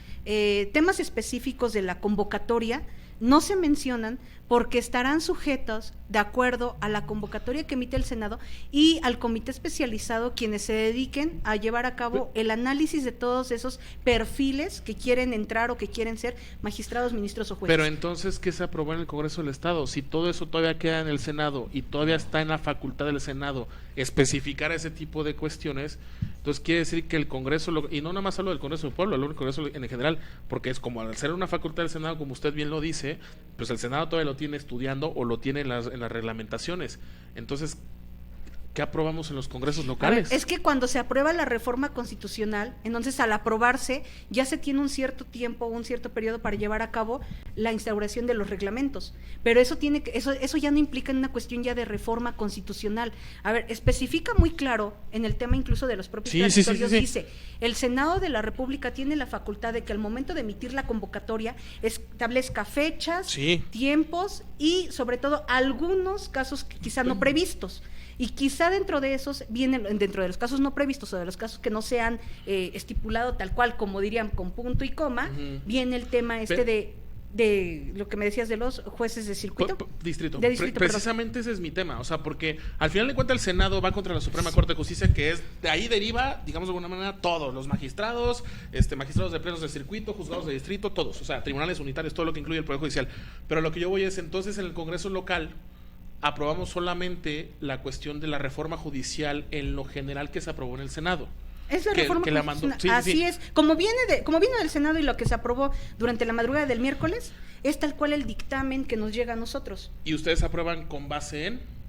[SPEAKER 3] temas específicos de la convocatoria no se mencionan porque estarán sujetos de acuerdo a la convocatoria que emite el Senado y al comité especializado quienes se dediquen a llevar a cabo el análisis de todos esos perfiles que quieren entrar o que quieren ser magistrados, ministros o jueces.
[SPEAKER 4] Pero entonces, ¿qué se aprobó en el Congreso del Estado? Si todo eso todavía queda en el Senado y todavía está en la facultad del Senado especificar ese tipo de cuestiones, entonces quiere decir que el Congreso, y no nada más hablo del Congreso del Pueblo, hablo del Congreso en general, porque es como al ser una facultad del Senado, como usted bien lo dice, pues el Senado todavía lo tiene estudiando o lo tiene en las reglamentaciones. Entonces, ¿qué aprobamos en los congresos locales?
[SPEAKER 3] A ver, es que cuando se aprueba la reforma constitucional, entonces al aprobarse ya se tiene un cierto tiempo, un cierto periodo para llevar a cabo la instauración de los reglamentos. Pero eso tiene que, eso ya no implica en una cuestión ya de reforma constitucional. A ver, especifica muy claro en el tema incluso de los propios transitorios, dice, el Senado de la República tiene la facultad de que al momento de emitir la convocatoria establezca fechas, tiempos y sobre todo algunos casos quizá no previstos. Y quizá dentro de esos, dentro de los casos no previstos o de los casos que no se han estipulado tal cual, como dirían, con punto y coma, viene el tema de lo que me decías de los jueces de circuito.
[SPEAKER 4] Distrito.
[SPEAKER 3] De distrito,
[SPEAKER 4] Precisamente ese es mi tema, o sea, porque al final de cuentas el Senado va contra la Suprema Corte de Justicia, que es, de ahí deriva, digamos de alguna manera, todos, los magistrados, magistrados de plenos de circuito, juzgados de distrito, todos, o sea, tribunales unitarios, todo lo que incluye el Poder Judicial. Pero lo que yo voy es, entonces, en el Congreso local, aprobamos solamente la cuestión de la reforma judicial en lo general que se aprobó en el Senado.
[SPEAKER 3] Es la reforma
[SPEAKER 4] que la mandó,
[SPEAKER 3] así es, como vino del Senado y lo que se aprobó durante la madrugada del miércoles, es tal cual el dictamen que nos llega a nosotros.
[SPEAKER 4] ¿Y ustedes aprueban con base en?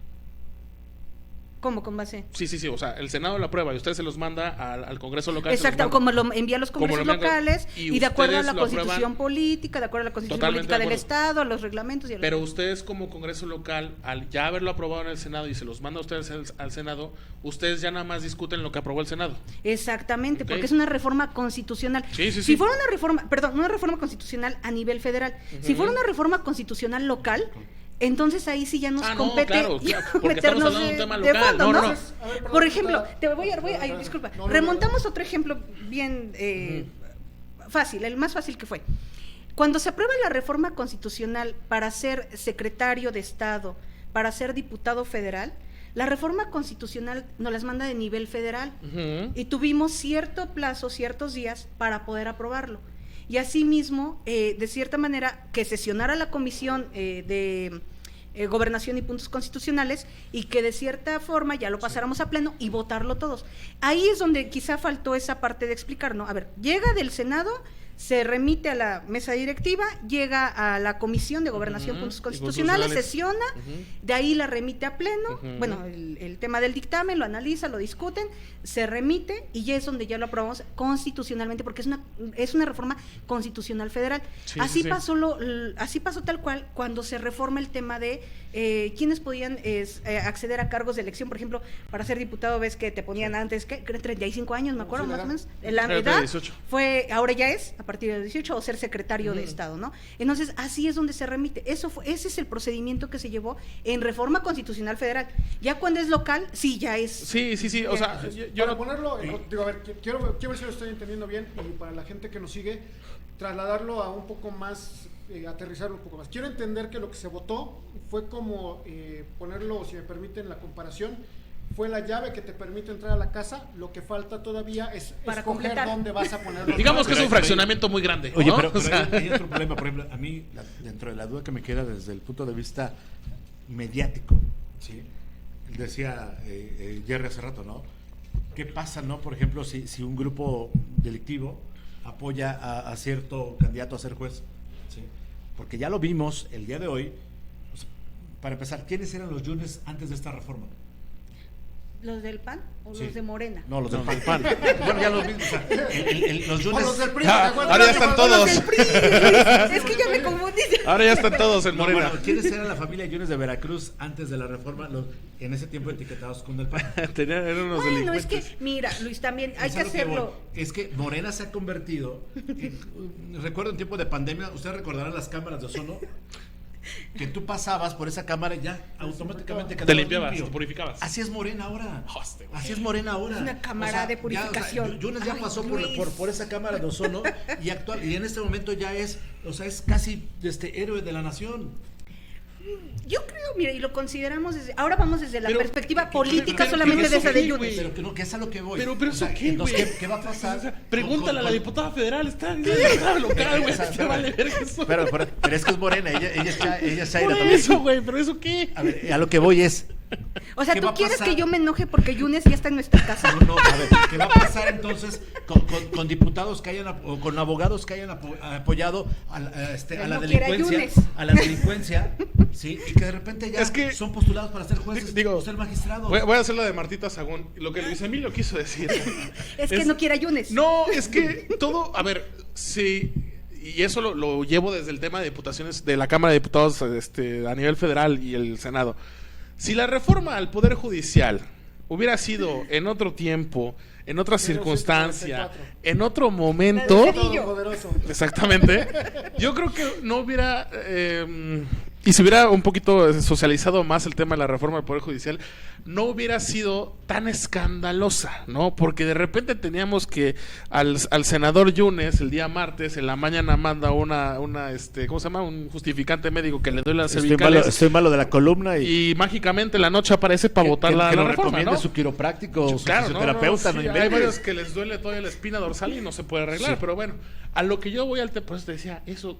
[SPEAKER 3] ¿Cómo con base?
[SPEAKER 4] Sí, o sea, el Senado lo aprueba y usted se los manda al Congreso local.
[SPEAKER 3] Exacto, como lo envía a los congresos locales y de acuerdo a la constitución política, de acuerdo a la constitución política del Estado, a los reglamentos y a
[SPEAKER 4] Pero ustedes como Congreso local, al ya haberlo aprobado en el Senado y se los manda a ustedes al Senado, ustedes ya nada más discuten lo que aprobó el Senado.
[SPEAKER 3] Exactamente, porque es una reforma constitucional. Si fuera una reforma constitucional a nivel federal, si fuera una reforma constitucional local, entonces ahí sí ya nos compete meternos de fondo, ¿no? Por ejemplo, disculpa, remontamos otro ejemplo bien fácil, el más fácil que fue. Cuando se aprueba la reforma constitucional para ser secretario de Estado, para ser diputado federal, La reforma constitucional nos las manda de nivel federal
[SPEAKER 4] Ujú.
[SPEAKER 3] y tuvimos cierto plazo, ciertos días para poder aprobarlo. Y asimismo, de cierta manera, que sesionara la comisión de Gobernación y Puntos Constitucionales y que de cierta forma ya lo pasáramos a pleno y votarlo todos. Ahí es donde quizá faltó esa parte de explicar, ¿no? A ver, llega del Senado, se remite a la mesa directiva, llega a la Comisión de Gobernación,
[SPEAKER 4] Ujú,
[SPEAKER 3] Puntos
[SPEAKER 4] y
[SPEAKER 3] Constitucionales,
[SPEAKER 4] constitucionales.
[SPEAKER 3] sesiona,
[SPEAKER 4] Ujú.
[SPEAKER 3] de ahí la remite a pleno,
[SPEAKER 4] Ujú.
[SPEAKER 3] bueno, el tema del dictamen, lo analiza, lo discuten, se remite y ya es donde ya lo aprobamos constitucionalmente, porque es una reforma constitucional federal.
[SPEAKER 4] Sí,
[SPEAKER 3] así
[SPEAKER 4] sí, sí.
[SPEAKER 3] pasó así pasó tal cual cuando se reforma el tema de quiénes podían acceder a cargos de elección, por ejemplo, para ser diputado ves que te ponían antes, ¿qué? 35 años, me acuerdo,
[SPEAKER 5] Sí, la
[SPEAKER 3] más o menos.
[SPEAKER 5] edad.
[SPEAKER 3] La
[SPEAKER 4] Creo que
[SPEAKER 3] edad
[SPEAKER 4] 18.
[SPEAKER 3] ahora ya es, a partir de 18, o ser secretario de Estado, ¿no? Entonces, así es donde se remite. Ese es el procedimiento que se llevó en reforma constitucional federal. Ya cuando es local, sí, ya es.
[SPEAKER 4] Sí, o sea, yo
[SPEAKER 5] Para
[SPEAKER 4] no-
[SPEAKER 5] ponerlo, digo, a ver, quiero ver si lo estoy entendiendo bien y para la gente que nos sigue, trasladarlo a un poco más, aterrizarlo un poco más. Quiero entender que lo que se votó fue como ponerlo, si me permiten la comparación, fue la llave que te permite entrar a la casa, lo que falta todavía es
[SPEAKER 3] Para
[SPEAKER 5] escoger
[SPEAKER 3] completar.
[SPEAKER 5] dónde vas a poner los
[SPEAKER 4] digamos que es
[SPEAKER 5] muebles.
[SPEAKER 4] un fraccionamiento muy grande.
[SPEAKER 2] Oye,
[SPEAKER 4] ¿no?
[SPEAKER 2] pero
[SPEAKER 4] O sea,
[SPEAKER 2] hay otro problema, por ejemplo, a mí, dentro de la duda que me queda desde el punto de vista mediático, ¿sí? Decía Jerry hace rato, ¿no? ¿Qué pasa, no? Por ejemplo, si un grupo delictivo apoya a cierto candidato a ser juez, ¿sí? Porque ya lo vimos el día de hoy. Pues, para empezar, ¿quiénes eran los Yunes antes de esta reforma?
[SPEAKER 3] ¿Los del PAN o
[SPEAKER 2] Sí.
[SPEAKER 3] los de Morena?
[SPEAKER 2] No, los del PAN. Bueno, ya los vimos. O sea, los
[SPEAKER 5] O
[SPEAKER 2] Yunes.
[SPEAKER 5] los del PRI,
[SPEAKER 4] Ah,
[SPEAKER 5] ¿te acuerdas?
[SPEAKER 4] ahora ya están todos.
[SPEAKER 3] Los del PRI, Luis. Es que ya me confundí.
[SPEAKER 4] ahora ya están todos en
[SPEAKER 2] No,
[SPEAKER 4] Morena.
[SPEAKER 2] bueno, ¿quiénes eran la familia Yunes de Veracruz antes de la reforma? En ese tiempo etiquetados con el PAN.
[SPEAKER 4] Eran unos
[SPEAKER 3] Bueno, es
[SPEAKER 4] delincuentes.
[SPEAKER 3] que, mira, Luis, también hay
[SPEAKER 2] Es
[SPEAKER 3] que
[SPEAKER 2] a lo
[SPEAKER 3] hacerlo.
[SPEAKER 2] voy. Es que Morena se ha convertido recuerdo en tiempo de pandemia, ustedes recordarán las cámaras de ozono, que tú pasabas por esa cámara y ya automáticamente
[SPEAKER 4] Te
[SPEAKER 2] quedabas
[SPEAKER 4] limpiabas,
[SPEAKER 2] limpio.
[SPEAKER 4] te purificabas.
[SPEAKER 2] Así es Morena ahora.
[SPEAKER 4] Hostia, güey.
[SPEAKER 2] Así es Morena ahora.
[SPEAKER 3] Es una cámara de purificación.
[SPEAKER 2] Yunes ya
[SPEAKER 3] Ay,
[SPEAKER 2] pasó
[SPEAKER 3] Luis.
[SPEAKER 2] por esa cámara de ozono y en este momento ya es, o sea, es casi héroe de la nación.
[SPEAKER 3] Yo creo, mira, y lo consideramos ahora vamos desde la
[SPEAKER 4] Pero-
[SPEAKER 3] perspectiva política
[SPEAKER 4] pero-
[SPEAKER 3] solamente
[SPEAKER 4] pero
[SPEAKER 3] de
[SPEAKER 4] eso
[SPEAKER 3] esa de
[SPEAKER 4] qué,
[SPEAKER 3] Yunes.
[SPEAKER 4] güey.
[SPEAKER 2] Pero que no, que es a lo que voy.
[SPEAKER 4] Pero
[SPEAKER 2] O
[SPEAKER 4] eso
[SPEAKER 2] sea,
[SPEAKER 4] qué,
[SPEAKER 2] entonces,
[SPEAKER 4] güey.
[SPEAKER 2] ¿qué va a pasar?
[SPEAKER 4] O sea, pregúntale a la
[SPEAKER 2] Con-
[SPEAKER 4] diputada federal, está en la diputada local, güey. Te vale verga eso.
[SPEAKER 2] Pero es que es Morena, ella es Chaira
[SPEAKER 4] Por
[SPEAKER 2] también.
[SPEAKER 4] eso, güey, pero eso qué.
[SPEAKER 2] A ver, a lo que voy es.
[SPEAKER 3] O sea,
[SPEAKER 2] ¿qué
[SPEAKER 3] ¿tú
[SPEAKER 2] va a
[SPEAKER 3] quieres
[SPEAKER 2] pasar?
[SPEAKER 3] que yo me enoje porque Yunes ya está en nuestra casa?
[SPEAKER 2] No, a ver, ¿qué va a pasar entonces con diputados que hayan o con abogados que hayan apoyado a la
[SPEAKER 3] no quiera
[SPEAKER 2] delincuencia,
[SPEAKER 3] Yunes.
[SPEAKER 2] a la delincuencia, sí, y que de repente ya
[SPEAKER 4] Es que-
[SPEAKER 2] son postulados para ser jueces
[SPEAKER 4] Digo,
[SPEAKER 2] o ser magistrados?
[SPEAKER 4] Voy a hacer lo de Martita Sagún. Lo que Luis Emilio quiso decir.
[SPEAKER 3] Es que no quiera Yunes.
[SPEAKER 4] No, es que todo, a ver, sí, y eso lo llevo desde el tema de diputaciones de la Cámara de Diputados a nivel federal y el Senado. Si la reforma al Poder Judicial hubiera sido en otro tiempo, en otra circunstancia,
[SPEAKER 5] 1944.
[SPEAKER 4] en otro momento,
[SPEAKER 3] La de Cedillo.
[SPEAKER 5] Todopoderoso.
[SPEAKER 4] exactamente, yo creo que no hubiera... y si hubiera un poquito socializado más el tema de la reforma del Poder Judicial, no hubiera sido tan escandalosa, ¿no? Porque de repente teníamos que al senador Yunes el día martes en la mañana manda una ¿cómo se llama? Un justificante médico que le duele las cervicales
[SPEAKER 2] estoy malo de la columna
[SPEAKER 4] y mágicamente en la noche aparece para votar la
[SPEAKER 2] lo
[SPEAKER 4] reforma,
[SPEAKER 2] recomiende
[SPEAKER 4] ¿no?
[SPEAKER 2] su quiropráctico o su
[SPEAKER 4] Claro,
[SPEAKER 2] fisioterapeuta,
[SPEAKER 4] sí,
[SPEAKER 2] no
[SPEAKER 4] hay
[SPEAKER 2] inventes.
[SPEAKER 4] varios que les duele todavía la espina dorsal y no se puede arreglar,
[SPEAKER 2] Sí.
[SPEAKER 4] pero bueno, a lo que yo voy por eso te decía, eso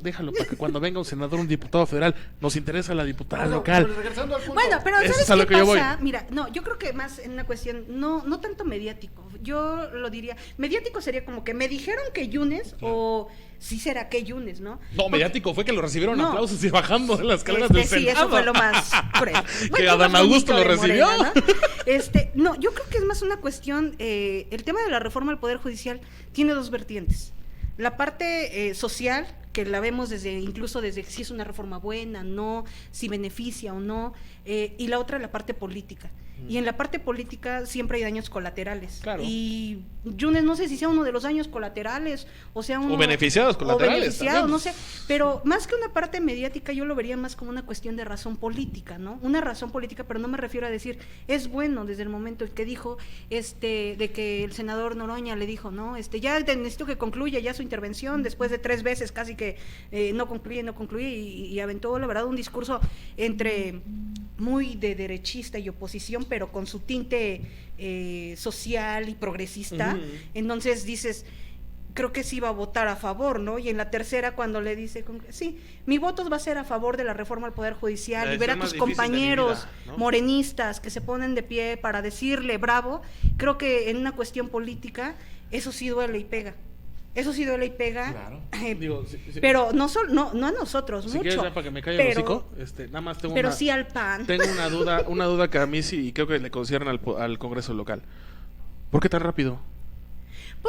[SPEAKER 4] déjalo para que cuando venga un senador, un diputado federal, nos interesa la diputada
[SPEAKER 5] Pero,
[SPEAKER 4] local.
[SPEAKER 5] pero regresando al punto.
[SPEAKER 3] Bueno, pero
[SPEAKER 4] Eso
[SPEAKER 3] ¿sabes
[SPEAKER 4] es a lo
[SPEAKER 3] qué
[SPEAKER 4] que yo voy.
[SPEAKER 3] pasa? Mira, no, yo creo que más en una cuestión, no tanto mediático. Yo lo diría, mediático sería como que me dijeron que Yunes o sí será que Yunes, ¿no?
[SPEAKER 4] No, mediático fue que lo recibieron
[SPEAKER 3] No.
[SPEAKER 4] aplausos y bajando de las escaleras
[SPEAKER 3] Sí,
[SPEAKER 4] del Senado.
[SPEAKER 3] eso fue lo más cruel.
[SPEAKER 4] Que
[SPEAKER 3] lo
[SPEAKER 4] Adán
[SPEAKER 3] más
[SPEAKER 4] Augusto
[SPEAKER 3] bonito
[SPEAKER 4] lo
[SPEAKER 3] de
[SPEAKER 4] recibió.
[SPEAKER 3] Morena, ¿no? No, yo creo que es más una cuestión, el tema de la reforma del Poder Judicial tiene dos vertientes. La parte social, que la vemos incluso desde si es una reforma buena, no, si beneficia o no, y la otra la parte política. Y en la parte política siempre hay daños colaterales.
[SPEAKER 4] Claro.
[SPEAKER 3] Y Yunes no sé si sea uno de los daños colaterales, o sea uno...
[SPEAKER 4] O beneficiados colaterales
[SPEAKER 3] O beneficiados,
[SPEAKER 4] también.
[SPEAKER 3] no sé. Pero más que una parte mediática, yo lo vería más como una cuestión de razón política, ¿no? Una razón política, pero no me refiero a decir, es bueno desde el momento en que dijo, de que el senador Noroña le dijo, ¿no? Ya necesito que concluya ya su intervención, después de 3 veces casi que no concluye, y aventó, la verdad, un discurso entre muy de derechista y oposición, pero con su tinte social y progresista. Entonces dices, creo que sí va a votar a favor, ¿no? Y en la tercera, cuando le dice, sí, mi voto va a ser a favor de la reforma al Poder Judicial, y ver a tus compañeros
[SPEAKER 4] ¿no?
[SPEAKER 3] morenistas que se ponen de pie para decirle bravo, creo que en una cuestión política eso sí duele y pega. Eso sí duele y pega,
[SPEAKER 2] Claro.
[SPEAKER 4] Digo,
[SPEAKER 3] pero no a nosotros,
[SPEAKER 4] si
[SPEAKER 3] mucho.
[SPEAKER 4] quieres ya para que me calle el hocico, nada más tengo
[SPEAKER 3] pero sí al PAN.
[SPEAKER 4] Tengo una duda que a mí sí, y creo que le concierne al Congreso local. ¿Por qué tan rápido?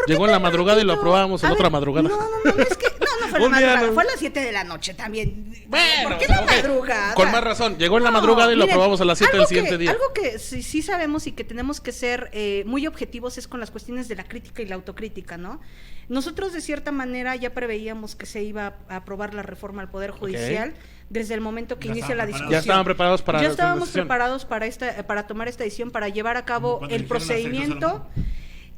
[SPEAKER 4] Llegó en la madrugada y lo aprobábamos en otra madrugada.
[SPEAKER 3] No, es que no fue en la madrugada, fue a las 7 de la noche también.
[SPEAKER 4] Bueno,
[SPEAKER 3] ¿por qué la madrugada?
[SPEAKER 4] Con más razón, llegó en la madrugada y lo
[SPEAKER 3] miren,
[SPEAKER 4] aprobamos a las 7 del siguiente día.
[SPEAKER 3] Algo que sí sabemos y que tenemos que ser muy objetivos es con las cuestiones de la crítica y la autocrítica, ¿no? Nosotros de cierta manera ya preveíamos que se iba a aprobar la reforma al Poder Judicial desde el momento que inicia la discusión.
[SPEAKER 4] Ya estaban preparados para
[SPEAKER 3] ya estábamos preparados para tomar esta decisión, para llevar a cabo el procedimiento.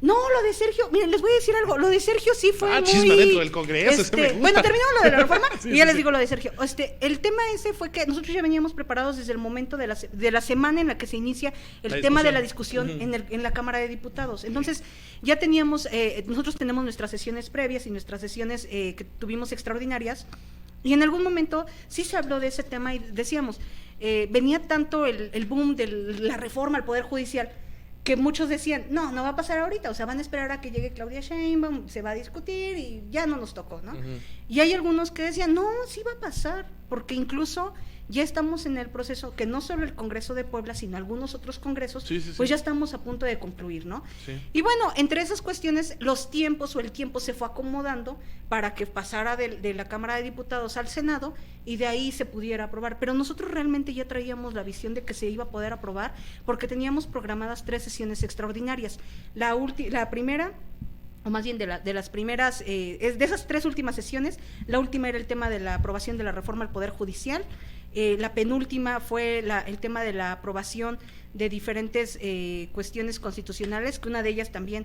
[SPEAKER 3] No, lo de Sergio, miren, les voy a decir algo, lo de Sergio sí fue muy...
[SPEAKER 4] chisme dentro del Congreso, eso me gusta.
[SPEAKER 3] Bueno, terminamos lo de la reforma
[SPEAKER 4] Sí,
[SPEAKER 3] y ya
[SPEAKER 4] sí,
[SPEAKER 3] les digo lo de Sergio. El tema ese fue que nosotros ya veníamos preparados desde el momento de la semana en la que se inicia el tema de la discusión en la Cámara de Diputados. Entonces, ya teníamos, nosotros tenemos nuestras sesiones previas y nuestras sesiones que tuvimos extraordinarias, y en algún momento sí se habló de ese tema y decíamos, venía tanto el boom de la reforma al Poder Judicial, que muchos decían, no va a pasar ahorita, o sea, van a esperar a que llegue Claudia Sheinbaum, se va a discutir y ya no nos tocó, ¿no? Y hay algunos que decían, no, sí va a pasar, porque incluso ya estamos en el proceso, que no solo el Congreso de Puebla, sino algunos otros congresos, pues ya estamos a punto de concluir, ¿no? Sí. Y bueno, entre esas cuestiones, los tiempos o el tiempo se fue acomodando para que pasara de la Cámara de Diputados al Senado y de ahí se pudiera aprobar. Pero nosotros realmente ya traíamos la visión de que se iba a poder aprobar porque teníamos programadas 3 sesiones extraordinarias. La primera, o más bien de las primeras, de esas 3 últimas sesiones, la última era el tema de la aprobación de la reforma al Poder Judicial. La penúltima fue el tema de la aprobación de diferentes cuestiones constitucionales, que una de ellas también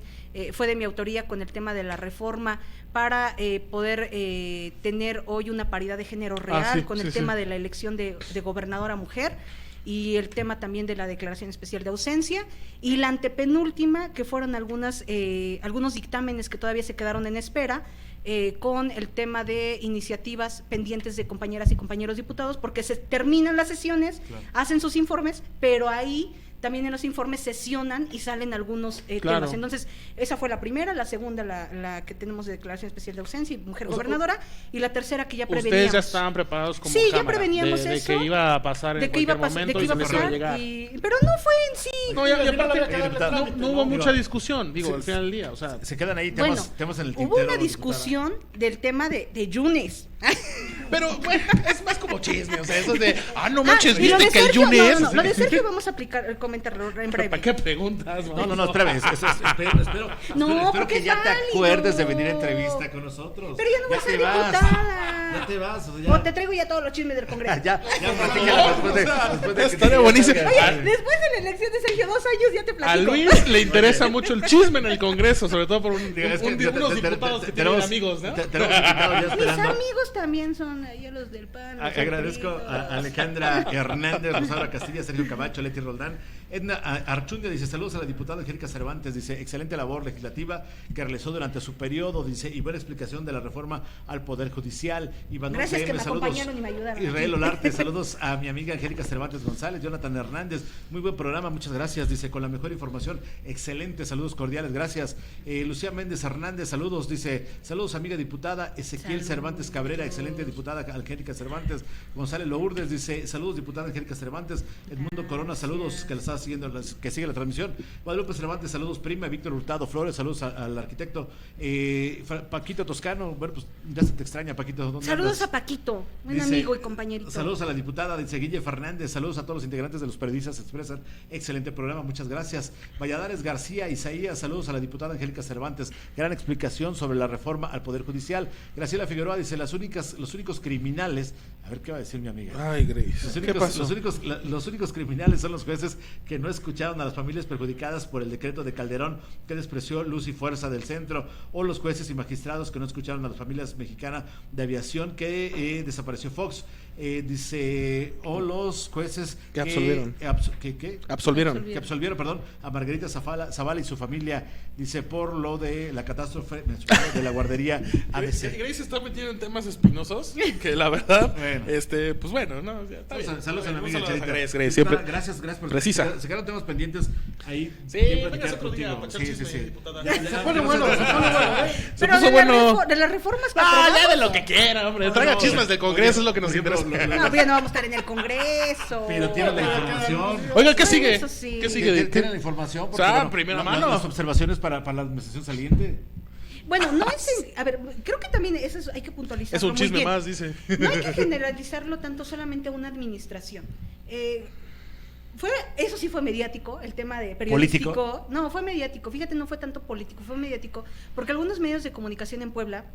[SPEAKER 3] fue de mi autoría con el tema de la reforma para poder tener hoy una paridad de género real, con el tema de la elección de gobernadora mujer, y el tema también de la declaración especial de ausencia, y la antepenúltima, que fueron algunos dictámenes que todavía se quedaron en espera, con el tema de iniciativas pendientes de compañeras y compañeros diputados, porque se terminan las sesiones, hacen sus informes, pero ahí también en los informes sesionan y salen algunos temas. Entonces, esa fue la primera, la segunda la que tenemos de declaración especial de ausencia y mujer gobernadora, y la tercera que ya preveníamos.
[SPEAKER 4] Ustedes ya estaban preparados como
[SPEAKER 3] Cámara, ya preveníamos
[SPEAKER 4] de
[SPEAKER 3] eso,
[SPEAKER 4] que iba a pasar en cualquier momento y se les iba a llegar.
[SPEAKER 3] Pero no fue en sí.
[SPEAKER 4] No, y aparte no hubo mucha discusión, digo, al final del día, o sea,
[SPEAKER 2] se quedan ahí
[SPEAKER 3] temas
[SPEAKER 2] en el tintero.
[SPEAKER 3] Hubo una discusión del tema de Yunes.
[SPEAKER 4] Pero bueno, es más como chisme, o sea, eso de, no manches, viste que
[SPEAKER 3] Sergio,
[SPEAKER 4] el Yunes.
[SPEAKER 3] No, lo de Sergio vamos a comentarlo en breve.
[SPEAKER 4] ¿Para qué preguntas?
[SPEAKER 2] No, espérame, espero que ya te acuerdes de venir a entrevista con nosotros.
[SPEAKER 3] Pero ya no vas a ser diputada.
[SPEAKER 2] Ya te vas.
[SPEAKER 3] O te traigo ya todos los chismes del Congreso.
[SPEAKER 2] ya después de
[SPEAKER 4] estaría buenísimo.
[SPEAKER 3] Oye, después de la elección de Sergio, 2 años ya te platico.
[SPEAKER 4] A Luis le interesa mucho el chisme en el Congreso, sobre todo por unos diputados que tienen amigos, ¿no?
[SPEAKER 3] Mis amigos también son ahí los del PAN.
[SPEAKER 2] Agradezco a Alejandra Hernández, Rosaura Castilla, Sergio Camacho, Leti Roldán. Edna Archundia dice, saludos a la diputada Angélica Cervantes, dice, excelente labor legislativa que realizó durante su periodo, dice, y buena explicación de la reforma al Poder Judicial. Iván
[SPEAKER 3] Gracias que me
[SPEAKER 2] saludos.
[SPEAKER 3] Acompañaron y me ayudaron.
[SPEAKER 2] Israel Olarte, saludos a mi amiga Angélica Cervantes González, Jonathan Hernández, muy buen programa, muchas gracias, dice, con la mejor información, excelente, saludos cordiales, gracias. Lucía Méndez Hernández, saludos, dice, saludos amiga diputada Ezequiel Cervantes Cabrera, excelente diputada Angélica Cervantes González Lourdes, dice, saludos diputada Angélica Cervantes. Edmundo Corona, saludos, que la está siguiendo, que sigue la transmisión. Guadalupe Cervantes, saludos prima. Víctor Hurtado Flores, saludos al arquitecto. Paquito Toscano, bueno, pues ya se te extraña, Paquito.
[SPEAKER 3] Saludos
[SPEAKER 2] andas?
[SPEAKER 3] A Paquito, un amigo y compañerito.
[SPEAKER 2] Saludos a la diputada, dice Guille Fernández, saludos a todos los integrantes de los periodistas Expresan, excelente programa, muchas gracias. Valladares García Isaías, saludos a la diputada Angélica Cervantes, gran explicación sobre la reforma al Poder Judicial. Graciela Figueroa dice, los únicos criminales, a ver ver, ¿qué va a decir mi amiga?
[SPEAKER 4] Ay, Grace. ¿Qué pasó?
[SPEAKER 2] Los únicos criminales son los jueces que no escucharon a las familias perjudicadas por el decreto de Calderón, que despreció luz y fuerza del centro, o los jueces y magistrados que no escucharon a las familias mexicanas de aviación que desapareció Fox. Dice, o los jueces
[SPEAKER 4] que absolvieron.
[SPEAKER 2] Absolvieron a Margarita Zavala y su familia, dice, por lo de la catástrofe de la guardería ABC.
[SPEAKER 4] Grace se está metiendo en temas espinosos que la verdad,
[SPEAKER 2] Bueno.
[SPEAKER 4] pues bueno, no, ya está bien.
[SPEAKER 2] Saludos a la amiga
[SPEAKER 4] Saludos a
[SPEAKER 2] Charita.
[SPEAKER 4] Grace, siempre.
[SPEAKER 2] Gracias por
[SPEAKER 4] Precisa.
[SPEAKER 2] se quedaron temas pendientes ahí.
[SPEAKER 4] Sí,
[SPEAKER 2] bien
[SPEAKER 4] venga
[SPEAKER 2] platicar
[SPEAKER 4] otro día
[SPEAKER 2] contigo.
[SPEAKER 4] para echar
[SPEAKER 2] Sí,
[SPEAKER 4] chisme,
[SPEAKER 2] sí.
[SPEAKER 4] diputada.
[SPEAKER 2] Ya,
[SPEAKER 5] Se pone bueno,
[SPEAKER 2] ya,
[SPEAKER 4] Se
[SPEAKER 3] Pero
[SPEAKER 4] puso
[SPEAKER 3] de,
[SPEAKER 4] bueno.
[SPEAKER 3] de las reformas que
[SPEAKER 4] Ah, ya
[SPEAKER 3] aprobamos,
[SPEAKER 4] de lo que quiera, hombre.
[SPEAKER 2] No,
[SPEAKER 4] Traiga
[SPEAKER 2] no,
[SPEAKER 4] chismes del Congreso, es lo que nos
[SPEAKER 2] por ejemplo,
[SPEAKER 4] interesa.
[SPEAKER 3] no, ya no vamos a estar en el Congreso.
[SPEAKER 2] Pero tienen la información.
[SPEAKER 4] Oiga, ¿qué sigue?
[SPEAKER 3] Eso sí.
[SPEAKER 4] ¿Qué sigue?
[SPEAKER 2] Tienen la información. Porque,
[SPEAKER 4] Primera mano.
[SPEAKER 2] Las observaciones para la administración saliente.
[SPEAKER 3] Bueno, no es... A ver, creo que también eso hay que puntualizarlo
[SPEAKER 4] Es un
[SPEAKER 3] muy
[SPEAKER 4] chisme
[SPEAKER 3] bien.
[SPEAKER 4] más, dice.
[SPEAKER 3] No hay que generalizarlo tanto solamente a una administración. Eso sí fue mediático, el tema de periodístico.
[SPEAKER 2] ¿Político?
[SPEAKER 3] No, fue mediático. Fíjate, no fue tanto político, fue mediático. Porque algunos medios de comunicación en Puebla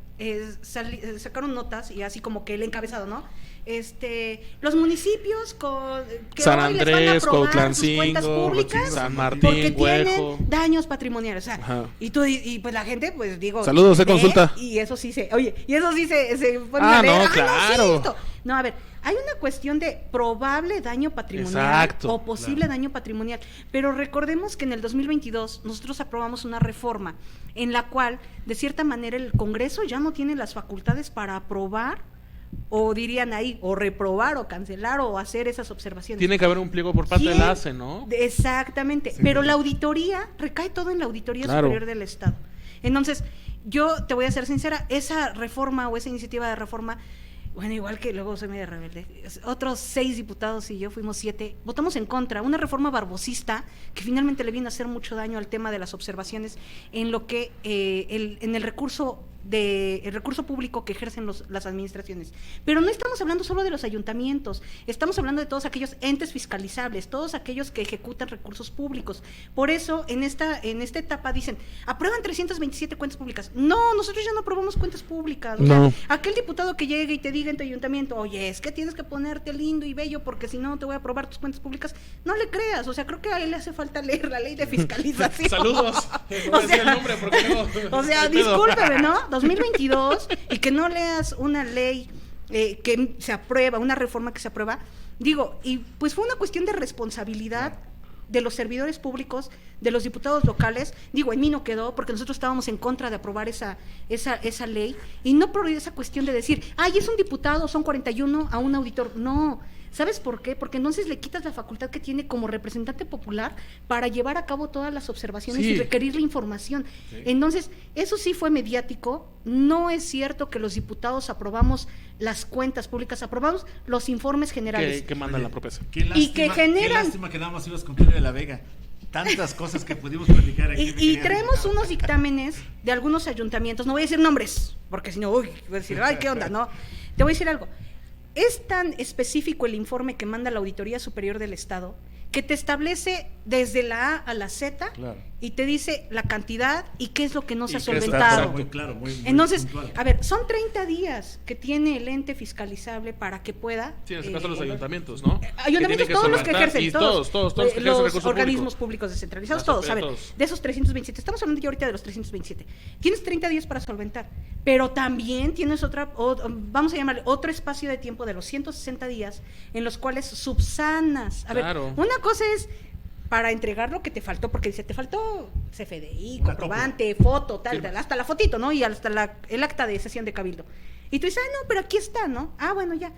[SPEAKER 3] sacaron notas y así como que el encabezado, ¿no? Los municipios que
[SPEAKER 4] San
[SPEAKER 3] hoy les van a
[SPEAKER 4] Andrés,
[SPEAKER 3] aprobar sus
[SPEAKER 4] Cuautlancingo,
[SPEAKER 3] cuentas públicas
[SPEAKER 4] San Martín,
[SPEAKER 3] porque
[SPEAKER 4] Huejo.
[SPEAKER 3] tienen daños patrimoniales. O sea,
[SPEAKER 4] Ajá.
[SPEAKER 3] y pues la gente, pues digo...
[SPEAKER 4] Saludos,
[SPEAKER 3] ve,
[SPEAKER 4] consulta.
[SPEAKER 3] Y eso sí se pone
[SPEAKER 4] Ah,
[SPEAKER 3] a leer,
[SPEAKER 4] no,
[SPEAKER 3] sí,
[SPEAKER 4] claro.
[SPEAKER 3] esto. No, a ver, hay una cuestión de probable daño patrimonial
[SPEAKER 4] Exacto,
[SPEAKER 3] o posible daño patrimonial, pero recordemos que en el 2022 nosotros aprobamos una reforma en la cual, de cierta manera, el Congreso ya no tiene las facultades para aprobar, o dirían ahí, o reprobar, o cancelar, o hacer esas observaciones.
[SPEAKER 4] Tiene que haber un pliego por parte de la ACE, ¿no?
[SPEAKER 3] Exactamente,
[SPEAKER 2] Sí,
[SPEAKER 3] pero
[SPEAKER 2] claro.
[SPEAKER 3] la auditoría, recae todo en la Auditoría
[SPEAKER 4] Claro.
[SPEAKER 3] Superior del Estado. Entonces, yo te voy a ser sincera, esa reforma o esa iniciativa de reforma, bueno, igual que luego soy medio rebelde, otros 6 diputados y yo fuimos 7, votamos en contra, una reforma barbosista que finalmente le viene a hacer mucho daño al tema de las observaciones en lo que en el recurso público que ejercen las administraciones. Pero no estamos hablando solo de los ayuntamientos, estamos hablando de todos aquellos entes fiscalizables, todos aquellos que ejecutan recursos públicos. Por eso, en esta etapa dicen, aprueban 327 cuentas públicas. No, nosotros ya no aprobamos cuentas públicas. O
[SPEAKER 4] No.
[SPEAKER 3] sea, aquel diputado que llegue y te diga en tu ayuntamiento, oye, es que tienes que ponerte lindo y bello porque si no te voy a aprobar tus cuentas públicas, no le creas. O sea, creo que a él le hace falta leer la ley de fiscalización.
[SPEAKER 4] Saludos. No
[SPEAKER 3] O
[SPEAKER 4] decía
[SPEAKER 3] sea,
[SPEAKER 4] el nombre porque luego...
[SPEAKER 3] O sea,
[SPEAKER 4] hay pedo.
[SPEAKER 3] discúlpeme, ¿no? 2022 y que no leas una ley que se aprueba, una reforma que se aprueba, digo, y pues fue una cuestión de responsabilidad de los servidores públicos, de los diputados locales, digo, en mí no quedó, porque nosotros estábamos en contra de aprobar esa ley, y no por esa cuestión de decir, ay, es un diputado, son 41 a un auditor, no. ¿Sabes por qué? Porque entonces le quitas la facultad que tiene como representante popular para llevar a cabo todas las observaciones
[SPEAKER 4] Sí.
[SPEAKER 3] y requerir la información.
[SPEAKER 2] Sí.
[SPEAKER 3] Entonces, eso sí fue mediático. No es cierto que los diputados aprobamos las cuentas públicas, aprobamos los informes generales.
[SPEAKER 4] Que mandan la propia.
[SPEAKER 2] Qué
[SPEAKER 3] Y que
[SPEAKER 2] lástima-
[SPEAKER 3] generan-
[SPEAKER 2] Qué lástima que nada más ibas con Toño de la Vega. Tantas cosas que pudimos platicar aquí. mi
[SPEAKER 3] Y
[SPEAKER 2] querida
[SPEAKER 3] traemos
[SPEAKER 2] diputada.
[SPEAKER 3] unos dictámenes de algunos ayuntamientos, no voy a decir nombres, porque si no, uy, voy a decir, ay, ¿qué onda? No, te voy a decir algo. Es tan específico el informe que manda la Auditoría Superior del Estado que te establece desde la A a la Z
[SPEAKER 2] Claro.
[SPEAKER 3] y te dice la cantidad y qué es lo que no se ha
[SPEAKER 4] Y qué está
[SPEAKER 3] solventado.
[SPEAKER 2] Muy claro, muy
[SPEAKER 3] Entonces,
[SPEAKER 2] puntual.
[SPEAKER 3] a ver, son 30 días que tiene el ente fiscalizable para que pueda...
[SPEAKER 4] Sí, en este caso los ayuntamientos, ¿no?
[SPEAKER 3] Ayuntamientos, todos los que ejercen,
[SPEAKER 4] y
[SPEAKER 3] todos,
[SPEAKER 4] todos que ejercen
[SPEAKER 3] los
[SPEAKER 4] recursos
[SPEAKER 3] organismos
[SPEAKER 4] públicos.
[SPEAKER 3] públicos descentralizados,
[SPEAKER 4] Las
[SPEAKER 3] todos, a ver,
[SPEAKER 4] todos.
[SPEAKER 3] de esos 327, estamos hablando ya ahorita de los 327, tienes 30 días para solventar, pero también tienes vamos a llamarle otro espacio de tiempo de los 160 días en los cuales subsanas. A
[SPEAKER 4] Claro.
[SPEAKER 3] ver, una cosa es para entregar lo que te faltó, porque dice, te faltó CFDI,
[SPEAKER 2] Una
[SPEAKER 3] comprobante, foto, tal,
[SPEAKER 4] Firma.
[SPEAKER 3] tal, hasta la fotito, ¿no? Y hasta el acta de sesión de cabildo. Y tú dices, no, pero aquí está, ¿no? Bueno, ya,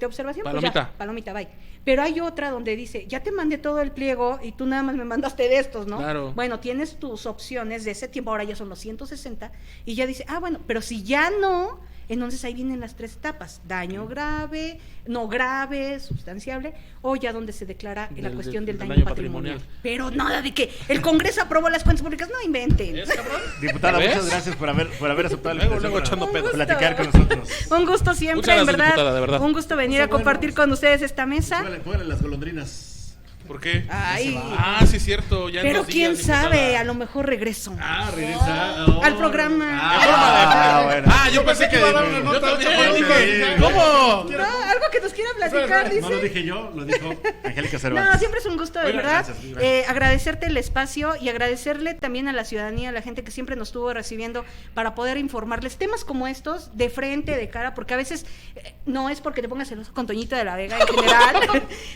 [SPEAKER 3] observación, pues
[SPEAKER 4] Palomita.
[SPEAKER 3] ya, palomita, bye. Pero hay otra donde dice, ya te mandé todo el pliego y tú nada más me mandaste de estos, ¿no?
[SPEAKER 4] Claro.
[SPEAKER 3] Bueno, tienes tus opciones de ese tiempo, ahora ya son los 160, y ya dice, bueno, pero si ya no, entonces ahí vienen las 3 etapas, daño grave, no grave, sustanciable, o ya donde se declara la cuestión del daño patrimonial. Pero nada de que el Congreso aprobó las cuentas públicas, no inventen.
[SPEAKER 4] ¿Es, cabrón?
[SPEAKER 2] Diputada,
[SPEAKER 4] ¿Ves?
[SPEAKER 2] muchas gracias por haber aceptado la
[SPEAKER 4] Luego,
[SPEAKER 2] invitación
[SPEAKER 4] luego
[SPEAKER 2] para
[SPEAKER 4] echando pedo.
[SPEAKER 2] platicar con nosotros.
[SPEAKER 3] Un gusto siempre,
[SPEAKER 4] Muchas
[SPEAKER 3] en
[SPEAKER 4] gracias,
[SPEAKER 3] verdad,
[SPEAKER 4] diputada, de verdad.
[SPEAKER 3] un gusto venir a
[SPEAKER 2] Bueno.
[SPEAKER 3] compartir con ustedes esta mesa.
[SPEAKER 2] Póngale las golondrinas.
[SPEAKER 4] ¿Por qué?
[SPEAKER 3] Ay,
[SPEAKER 4] Sí, cierto. Ya en
[SPEAKER 3] pero
[SPEAKER 4] 2 días,
[SPEAKER 3] quién
[SPEAKER 4] diputada.
[SPEAKER 3] sabe, a lo mejor regreso.
[SPEAKER 2] Regresa.
[SPEAKER 3] Al programa.
[SPEAKER 2] Bueno.
[SPEAKER 4] Yo pensé que iba a dar una nota. Yo también
[SPEAKER 2] política.
[SPEAKER 4] dije, ¿cómo?
[SPEAKER 3] No, algo que que nos quiera platicar, dice.
[SPEAKER 2] No lo dije yo, lo dijo Angélica Cervantes.
[SPEAKER 3] No, siempre es un gusto, de
[SPEAKER 2] Oiga,
[SPEAKER 3] verdad.
[SPEAKER 2] gracias.
[SPEAKER 3] Agradecerte el espacio y agradecerle también a la ciudadanía, a la gente que siempre nos estuvo recibiendo para poder informarles temas como estos de frente, de cara, porque a veces no es porque te pongas celoso con Toñita de la Vega en general,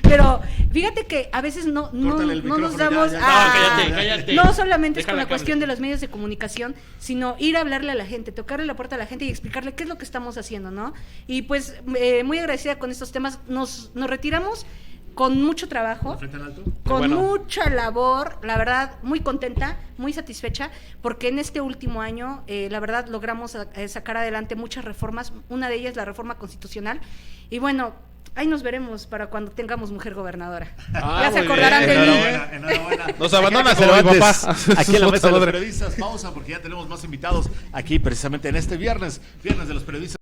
[SPEAKER 3] pero fíjate que a veces no
[SPEAKER 2] Córtale el
[SPEAKER 3] nos
[SPEAKER 2] micrófono,
[SPEAKER 3] damos
[SPEAKER 2] ya.
[SPEAKER 4] No, cállate.
[SPEAKER 3] no solamente es con
[SPEAKER 4] Déjala
[SPEAKER 3] la
[SPEAKER 4] que
[SPEAKER 3] cuestión
[SPEAKER 4] hable.
[SPEAKER 3] de los medios de comunicación, sino ir a hablarle a la gente, tocarle la puerta a la gente y explicarle qué es lo que estamos haciendo, ¿no? Y pues muy agradecida con estos temas. Nos retiramos con mucho trabajo,
[SPEAKER 2] ¿Frente en alto?
[SPEAKER 3] con
[SPEAKER 4] bueno.
[SPEAKER 3] mucha labor, la verdad, muy contenta, muy satisfecha, porque en este último año, la verdad, logramos sacar adelante muchas reformas, una de ellas la reforma constitucional, y bueno, ahí nos veremos para cuando tengamos mujer gobernadora. Ya se
[SPEAKER 4] muy
[SPEAKER 3] acordarán
[SPEAKER 4] bien.
[SPEAKER 3] de mí.
[SPEAKER 2] Enhorabuena.
[SPEAKER 4] Nos abandona
[SPEAKER 2] Aquí como mi
[SPEAKER 4] Cervantes.
[SPEAKER 2] papá. Aquí en la mesa de los
[SPEAKER 4] Madre.
[SPEAKER 2] periodistas, pausa porque ya tenemos más invitados aquí precisamente en este viernes de los periodistas.